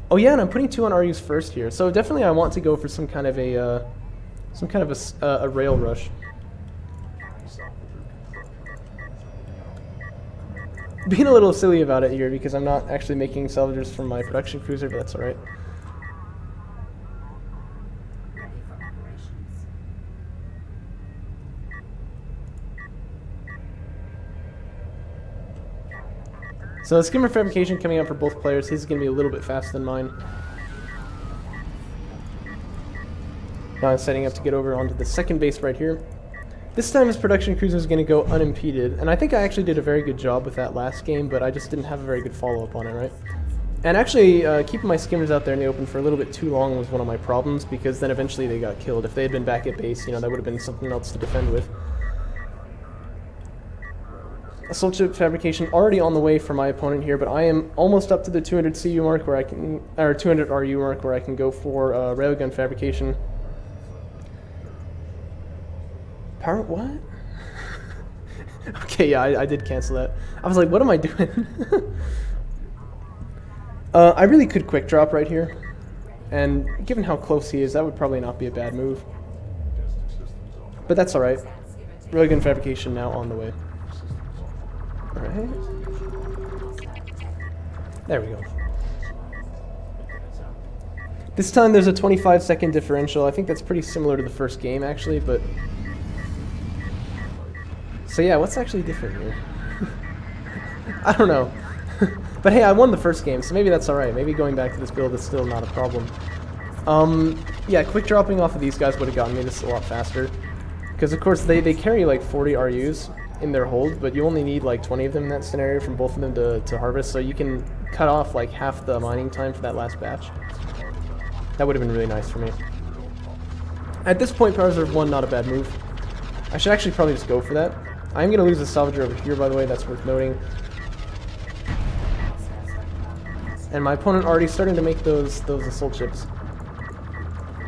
Oh yeah, and I'm putting 2 on RUs first here. So definitely I want to go for some kind of a rail rush. Being a little silly about it here because I'm not actually making salvagers from my production cruiser, but that's alright. So skimmer fabrication coming up for both players. His is going to be a little bit faster than mine. Now I'm setting up to get over onto the second base right here. This time his production cruiser is going to go unimpeded, and I think I actually did a very good job with that last game, but I just didn't have a very good follow-up on it, right? And actually, keeping my skimmers out there in the open for a little bit too long was one of my problems, because then eventually they got killed. If they had been back at base, you know, that would have been something else to defend with. Assault ship fabrication already on the way for my opponent here, but I am almost up to the 200 CU mark where I can, or 200 RU mark where I can go for railgun fabrication. Power what? Okay, yeah, I did cancel that. I was like, what am I doing? I really could quick drop right here, and given how close he is, that would probably not be a bad move. But that's alright. Railgun fabrication now on the way. Alright. There we go. This time there's a 25-second differential. I think that's pretty similar to the first game, actually, but... So yeah, what's actually different here? I don't know. But hey, I won the first game, so maybe that's alright. Maybe going back to this build is still not a problem. Yeah, quick dropping off of these guys would have gotten me this a lot faster. Because, of course, they carry like 40 RUs in their hold, but you only need like 20 of them in that scenario from both of them to harvest, so you can cut off like half the mining time for that last batch. That would have been really nice for me. At this point, Power Reserve 1, not a bad move. I should actually probably just go for that. I'm going to lose a salvager over here, by the way, that's worth noting. And my opponent already starting to make those assault ships.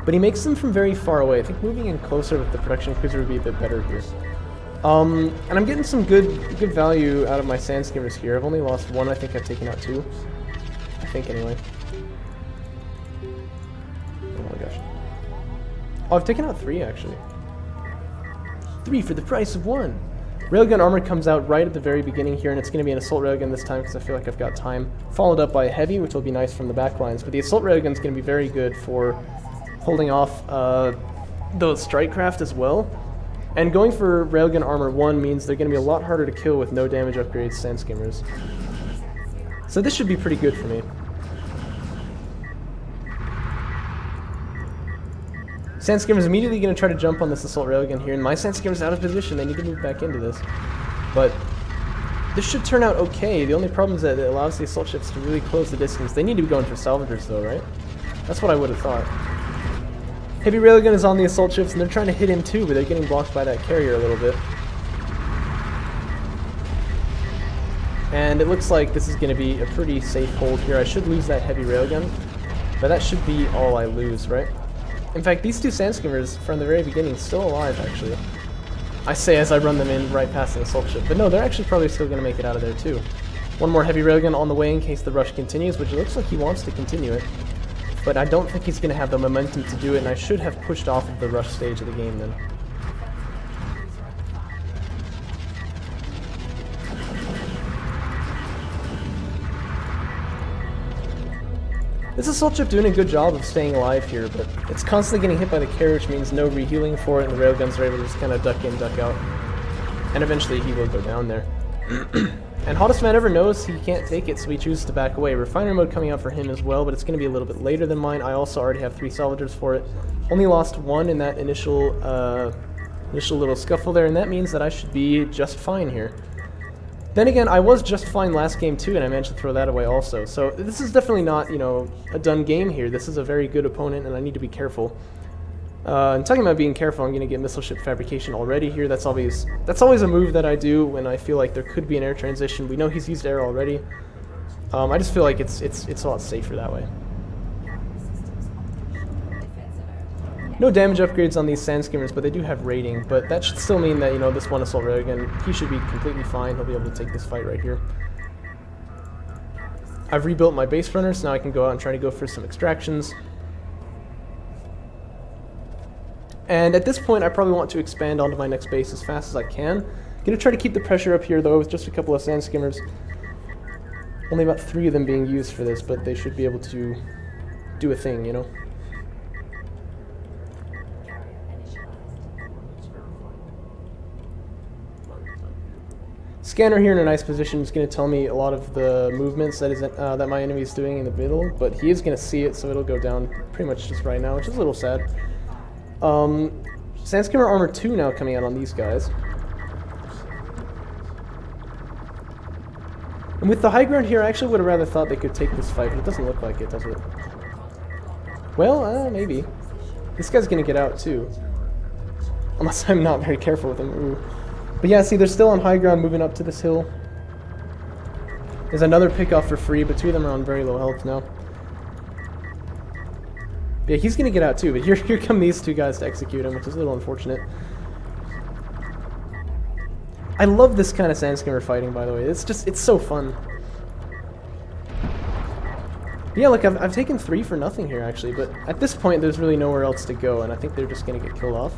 But he makes them from very far away. I think moving in closer with the production cruiser would be a bit better here. And I'm getting some good value out of my sand skimmers here. I've only lost one. I think I've taken out 2. I think, anyway. Oh my gosh. Oh, I've taken out 3 actually. 3 for the price of 1. Railgun armor comes out right at the very beginning here, and it's going to be an assault railgun this time because I feel like I've got time. Followed up by a heavy, which will be nice from the back lines. But the assault railgun is going to be very good for holding off the strike craft as well. And going for railgun armor 1 means they're going to be a lot harder to kill with no damage upgrades sand skimmers. So this should be pretty good for me. Sand skimmer's immediately going to try to jump on this assault railgun here, and my sand skimmer's out of position. They need to move back into this. But this should turn out okay. The only problem is that it allows the assault ships to really close the distance. They need to be going for salvagers though, right? That's what I would have thought. Heavy railgun is on the assault ships, and they're trying to hit him too, but they're getting blocked by that carrier a little bit. And it looks like this is going to be a pretty safe hold here. I should lose that heavy railgun, but that should be all I lose, right? In fact, these 2 sand skimmers from the very beginning still alive, actually. I say as I run them in right past the assault ship, but no, they're actually probably still going to make it out of there too. One more heavy railgun on the way in case the rush continues, which it looks like he wants to continue it. But I don't think he's going to have the momentum to do it, and I should have pushed off of the rush stage of the game then. This assault ship doing a good job of staying alive here, but it's constantly getting hit by the carrier, which means no rehealing for it, and the railguns are able to just kind of duck in, duck out. And eventually he will go down there. And Hottest Man Ever knows he can't take it, so he chooses to back away. Refiner mode coming out for him as well, but it's going to be a little bit later than mine. I also already have 3 salvagers for it. Only lost 1 in that initial little scuffle there, and that means that I should be just fine here. Then again, I was just fine last game too, and I managed to throw that away also. So this is definitely not, you know, a done game here. This is a very good opponent, and I need to be careful. And talking about being careful, I'm going to get missile ship fabrication already here. That's always a move that I do when I feel like there could be an air transition. We know he's used air already. I just feel like it's a lot safer that way. No damage upgrades on these sand skimmers, but they do have rating. But that should still mean that, you know, this one assault railgun, he should be completely fine. He'll be able to take this fight right here. I've rebuilt my base runners, so now I can go out and try to go for some extractions. And at this point, I probably want to expand onto my next base as fast as I can. Gonna try to keep the pressure up here, though, with just a couple of sand skimmers. Only about 3 of them being used for this, but they should be able to do a thing, you know? Scanner here in a nice position is going to tell me a lot of the movements that my enemy is doing in the middle, but he is going to see it, so it'll go down pretty much just right now, which is a little sad. Sand skimmer armor 2 now coming out on these guys. And with the high ground here, I actually would have rather thought they could take this fight, but it doesn't look like it, does it? Well, maybe. This guy's going to get out too. Unless I'm not very careful with him. Ooh. But yeah, see, they're still on high ground moving up to this hill. There's another pickoff for free, but 2 of them are on very low health now. But yeah, he's going to get out too, but here come these 2 guys to execute him, which is a little unfortunate. I love this kind of sand skimmer fighting, by the way. It's so fun. But yeah, look, I've taken 3 for nothing here, actually, but at this point, there's really nowhere else to go, and I think they're just going to get killed off.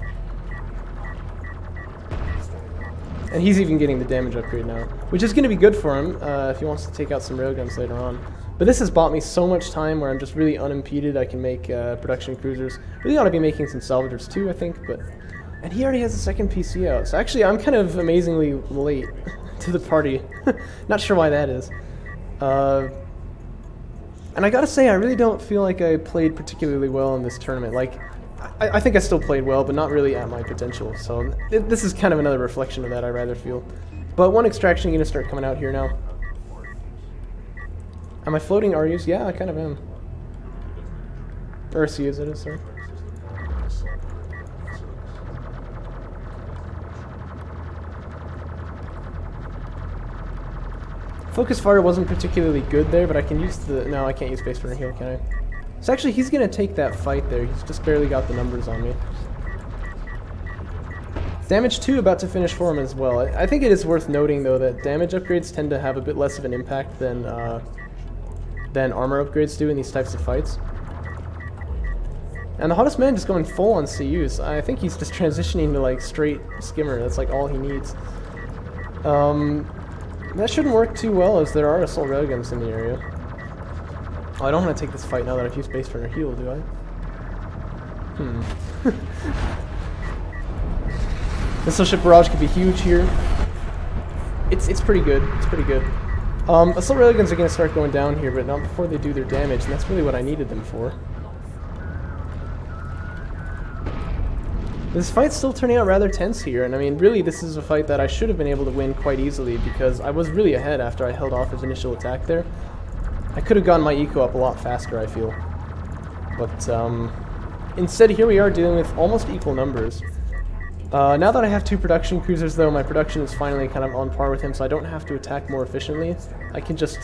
And he's even getting the damage upgrade now, which is going to be good for him if he wants to take out some railguns later on. But this has bought me so much time where I'm just really unimpeded. I can make production cruisers. Really ought to be making some salvagers too, I think. And he already has a second PC out. So actually, I'm kind of amazingly late to the party. Not sure why that is. And I gotta say, I really don't feel like I played particularly well in this tournament. Like, I think I still played well, but not really at my potential. So this is kind of another reflection of that, I rather feel. But one extraction going to start coming out here now. Am I floating RUs? Yeah, I kind of am. Or CUs, it is, sorry. Focus fire wasn't particularly good there, but I can use the... No, I can't use base runner heal, can I? So actually, he's going to take that fight there. He's just barely got the numbers on me. Damage 2 about to finish for him as well. I think it is worth noting, though, that damage upgrades tend to have a bit less of an impact than armor upgrades do in these types of fights. And the hottest man just going full on CUs. I think he's just transitioning to like straight skimmer. That's like all he needs. That shouldn't work too well as there are assault railguns in the area. Oh, I don't want to take this fight now that I've used base runner heal, do I? Missile ship barrage could be huge here. It's pretty good. It's pretty good. Assault railguns are going to start going down here, but not before they do their damage, and that's really what I needed them for. This fight's still turning out rather tense here, and I mean, really, this is a fight that I should have been able to win quite easily because I was really ahead after I held off his initial attack there. I could have gotten my eco up a lot faster, I feel. But, instead, here we are dealing with almost equal numbers. Now that I have 2 production cruisers, though, my production is finally kind of on par with him, so I don't have to attack more efficiently. I can just,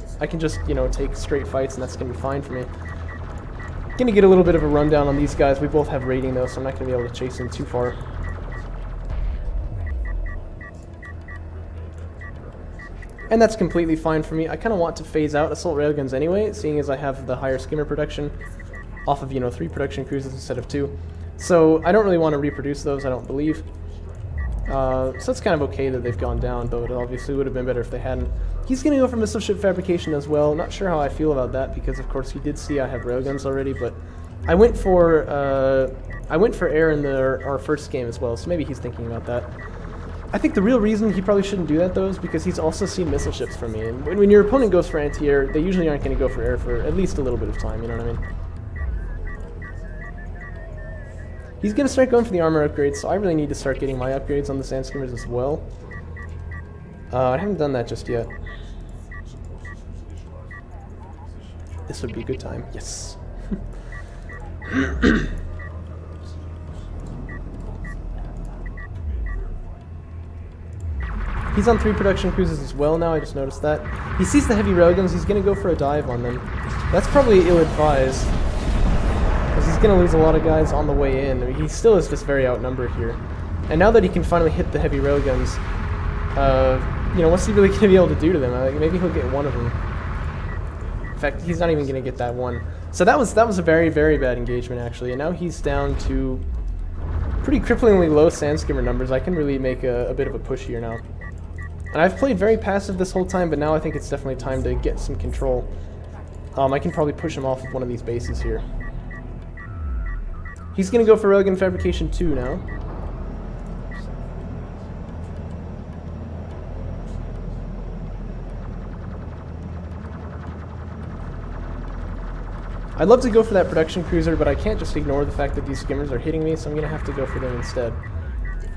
you know, take straight fights, and that's going to be fine for me. Gonna get a little bit of a rundown on these guys. We both have rating, though, so I'm not going to be able to chase them too far. And that's completely fine for me. I kind of want to phase out assault railguns anyway, seeing as I have the higher skimmer production off of, you know, 3 production cruisers instead of 2. So I don't really want to reproduce those, I don't believe. So it's kind of okay that they've gone down, though it obviously would have been better if they hadn't. He's going to go for missile ship fabrication as well. Not sure how I feel about that because, of course, he did see I have railguns already, but I went for air in our first game as well, so maybe he's thinking about that. I think the real reason he probably shouldn't do that, though, is because he's also seen missile ships from me. And when your opponent goes for anti-air, they usually aren't going to go for air for at least a little bit of time, you know what I mean? He's going to start going for the armor upgrades, so I really need to start getting my upgrades on the sand skimmers as well. I haven't done that just yet. This would be a good time. Yes. He's on 3 production cruises as well now, I just noticed that. He sees the heavy railguns, he's going to go for a dive on them. That's probably ill-advised, because he's going to lose a lot of guys on the way in. I mean, he still is just very outnumbered here. And now that he can finally hit the heavy railguns, you know, what's he really going to be able to do to them? Maybe he'll get one of them. In fact, he's not even going to get that one. So that was a very, very bad engagement, actually. And now he's down to pretty cripplingly low sand skimmer numbers. I can really make a bit of a push here now. And I've played very passive this whole time, but now I think it's definitely time to get some control. I can probably push him off of one of these bases here. He's going to go for railgun fabrication 2 now. I'd love to go for that production cruiser, but I can't just ignore the fact that these skimmers are hitting me, so I'm going to have to go for them instead.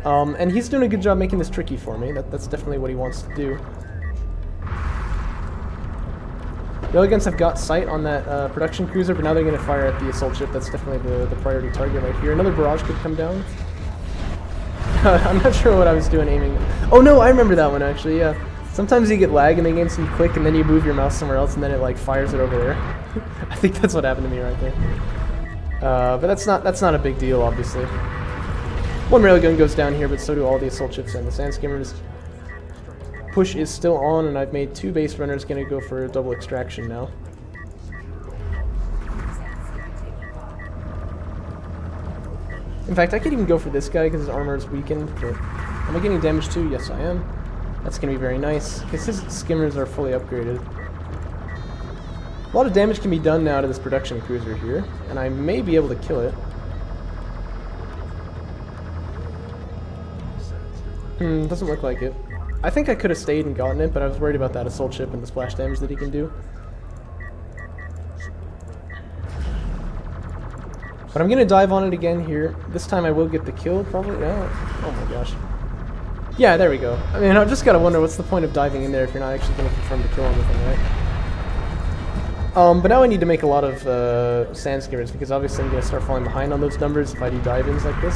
And he's doing a good job making this tricky for me. That's definitely what he wants to do. Railguns have got sight on that production cruiser, but now they're going to fire at the assault ship. That's definitely the priority target right here. Another barrage could come down. I'm not sure what I was doing aiming. Oh no, I remember that one actually, yeah. Sometimes you get lag in the game, so you click and then you move your mouse somewhere else and then it like fires it over there. I think that's what happened to me right there. But that's not a big deal, obviously. One railgun goes down here, but so do all the assault ships and the sand skimmers. Push is still on, and I've made 2 base runners going to go for a double extraction now. In fact, I could even go for this guy because his armor is weakened, but am I getting damage too? Yes, I am. That's going to be very nice, because his skimmers are fully upgraded. A lot of damage can be done now to this production cruiser here, and I may be able to kill it. Doesn't look like it. I think I could have stayed and gotten it, but I was worried about that assault ship and the splash damage that he can do. But I'm going to dive on it again here. This time I will get the kill, probably. No. Oh my gosh. Yeah, there we go. I mean, I've just got to wonder what's the point of diving in there if you're not actually going to confirm the kill on the thing, right? But now I need to make a lot of sand skimmers, because obviously I'm going to start falling behind on those numbers if I do dive-ins like this.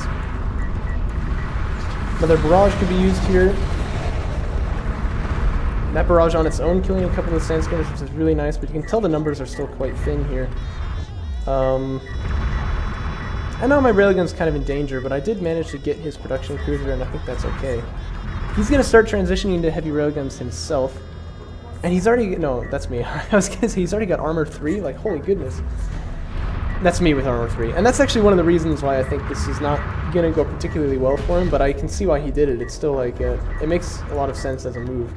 Another barrage could be used here. And that barrage on its own killing a couple of sand skimmers, which is really nice, but you can tell the numbers are still quite thin here. I know my railgun's kind of in danger, but I did manage to get his production cruiser, and I think that's okay. He's going to start transitioning to heavy railguns himself. And he's already... No, that's me. I was going to say, he's already got armor 3? Like, holy goodness. That's me with armor 3. And that's actually one of the reasons why I think this is not going to go particularly well for him, but I can see why he did it. It's still like, it makes a lot of sense as a move.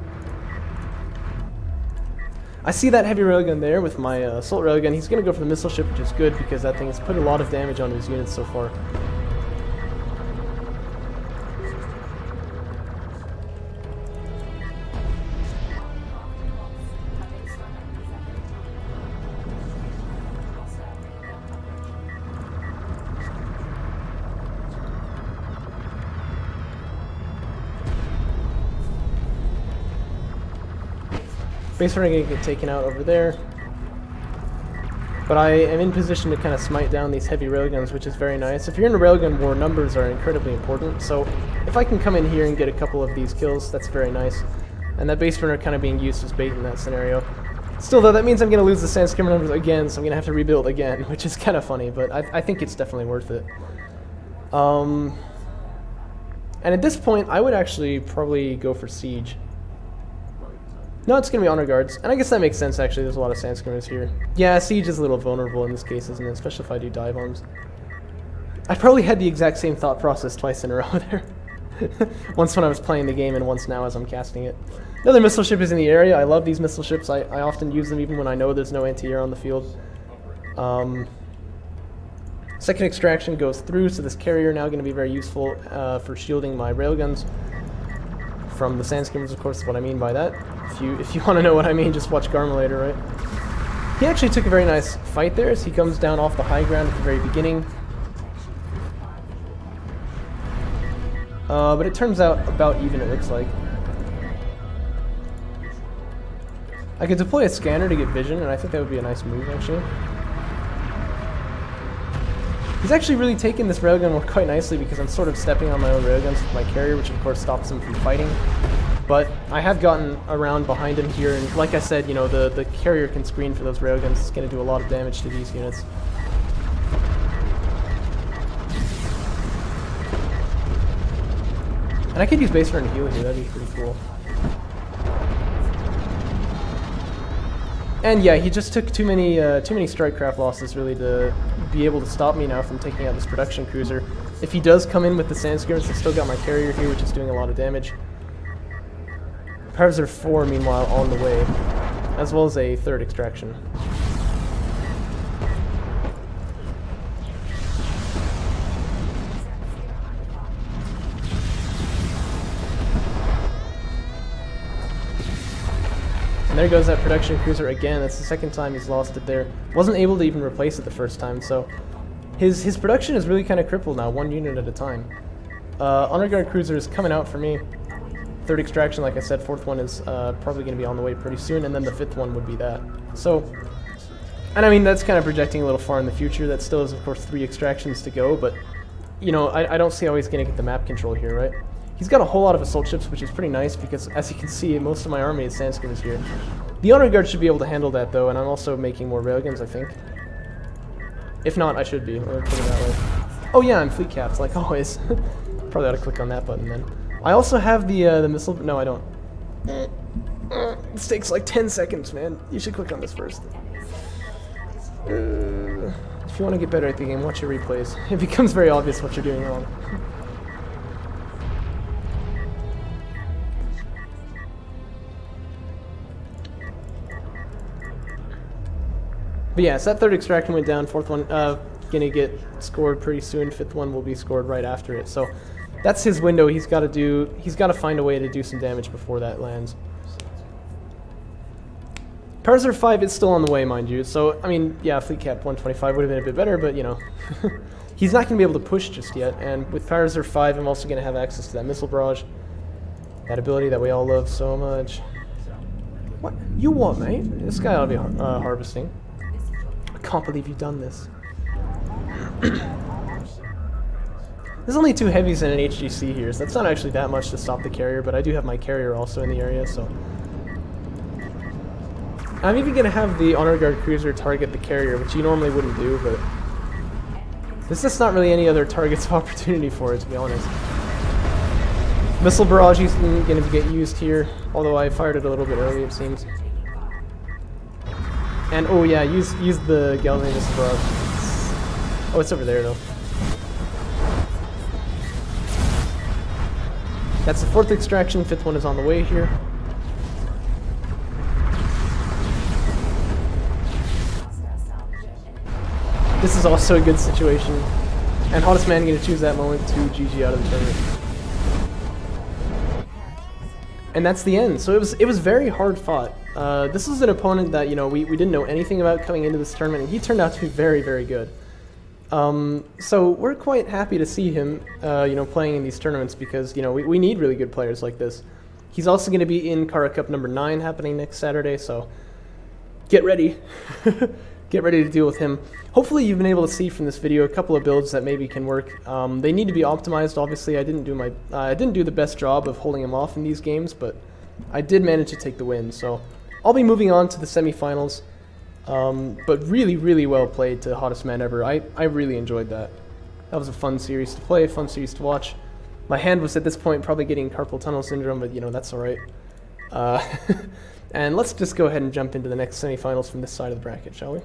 I see that heavy railgun there with my assault railgun. He's going to go for the missile ship, which is good because that thing has put a lot of damage on his units so far. Base runner going to get taken out over there. But I am in position to kind of smite down these heavy railguns, which is very nice. If you're in a railgun war, numbers are incredibly important. So if I can come in here and get a couple of these kills, that's very nice. And that base runner kind of being used as bait in that scenario. Still though, that means I'm going to lose the sand skimmer numbers again, so I'm going to have to rebuild again, which is kind of funny, but I think it's definitely worth it. And at this point, I would actually probably go for siege. No, it's going to be honor guards, and I guess that makes sense actually, there's a lot of sand skimmers here. Yeah, siege is a little vulnerable in this case, isn't it? Especially if I do dive bombs. I probably had the exact same thought process twice in a row there. Once when I was playing the game and once now as I'm casting it. Another missile ship is in the area. I love these missile ships. I often use them even when I know there's no anti-air on the field. Second extraction goes through, so this carrier now going to be very useful for shielding my railguns from the sand skimmers, of course, is what I mean by that. If you want to know what I mean, just watch Garmulator, right? He actually took a very nice fight there, as he comes down off the high ground at the very beginning. But it turns out about even, it looks like. I could deploy a scanner to get vision, and I think that would be a nice move, actually. He's actually really taken this railgun war quite nicely because I'm sort of stepping on my own railguns with my carrier, which of course stops him from fighting. But I have gotten around behind him here, and like I said, you know, the carrier can screen for those railguns. It's going to do a lot of damage to these units. And I could use base runner to heal here, that'd be pretty cool. And yeah, he just took too many strike craft losses really to be able to stop me now from taking out this production cruiser. If he does come in with the sand skimmers, I've still got my carrier here, which is doing a lot of damage. Parvs are 4, meanwhile, on the way, as well as a third extraction. And there goes that production cruiser again. That's the second time he's lost it there. Wasn't able to even replace it the first time, so his production is really kind of crippled now, 1 unit at a time. Honor Guard cruiser is coming out for me. Third extraction, like I said, fourth one is probably going to be on the way pretty soon, and then the fifth one would be that. So, and I mean, that's kind of projecting a little far in the future. That still is, of course, 3 extractions to go, but, you know, I don't see how he's going to get the map control here, right? He's got a whole lot of assault ships, which is pretty nice, because, as you can see, most of my army is sand skimmers here. The Honor Guard should be able to handle that, though, and I'm also making more railguns, I think. If not, I should be. Let me put it that way. Oh yeah, I'm fleet capped, like always. Probably ought to click on that button, then. I also have the missile... No, I don't. This takes like 10 seconds, man. You should click on this first. If you want to get better at the game, watch your replays. It becomes very obvious what you're doing wrong. But yeah, so that third extraction went down, fourth one gonna get scored pretty soon, fifth one will be scored right after it. So that's his window. He's got to find a way to do some damage before that lands. Parser 5 is still on the way, mind you. So, I mean, yeah, fleet cap 125 would have been a bit better, but, you know, he's not going to be able to push just yet. And with Parser 5, I'm also going to have access to that missile barrage. That ability that we all love so much. What? You what, mate? This guy ought to be harvesting. I can't believe you've done this. There's only 2 heavies and an HGC here, so that's not actually that much to stop the carrier, but I do have my carrier also in the area, so... I'm even going to have the Honor Guard cruiser target the carrier, which you normally wouldn't do, but... There's just not really any other targets of opportunity for it, to be honest. Missile barrage is going to get used here, although I fired it a little bit early, it seems. And, oh yeah, use the Galvanic missile barrage. Oh, it's over there, though. That's the 4th extraction. 5th one is on the way here. This is also a good situation. And Hottest Man going to choose that moment to GG out of the tournament. And that's the end. So it was very hard fought. This is an opponent that, you know, we didn't know anything about coming into this tournament, and he turned out to be very, very good. So we're quite happy to see him, you know, playing in these tournaments because, you know, we need really good players like this. He's also going to be in Kharak Cup number 9 happening next Saturday, so get ready. Get ready to deal with him. Hopefully you've been able to see from this video a couple of builds that maybe can work. They need to be optimized, obviously. I didn't do the best job of holding him off in these games, but I did manage to take the win, so I'll be moving on to the semifinals. But really, really well played to Hottest Man Ever. I really enjoyed that. That was a fun series to play, fun series to watch. My hand was at this point probably getting carpal tunnel syndrome, but you know, that's alright. And let's just go ahead and jump into the next semifinals from this side of the bracket, shall we?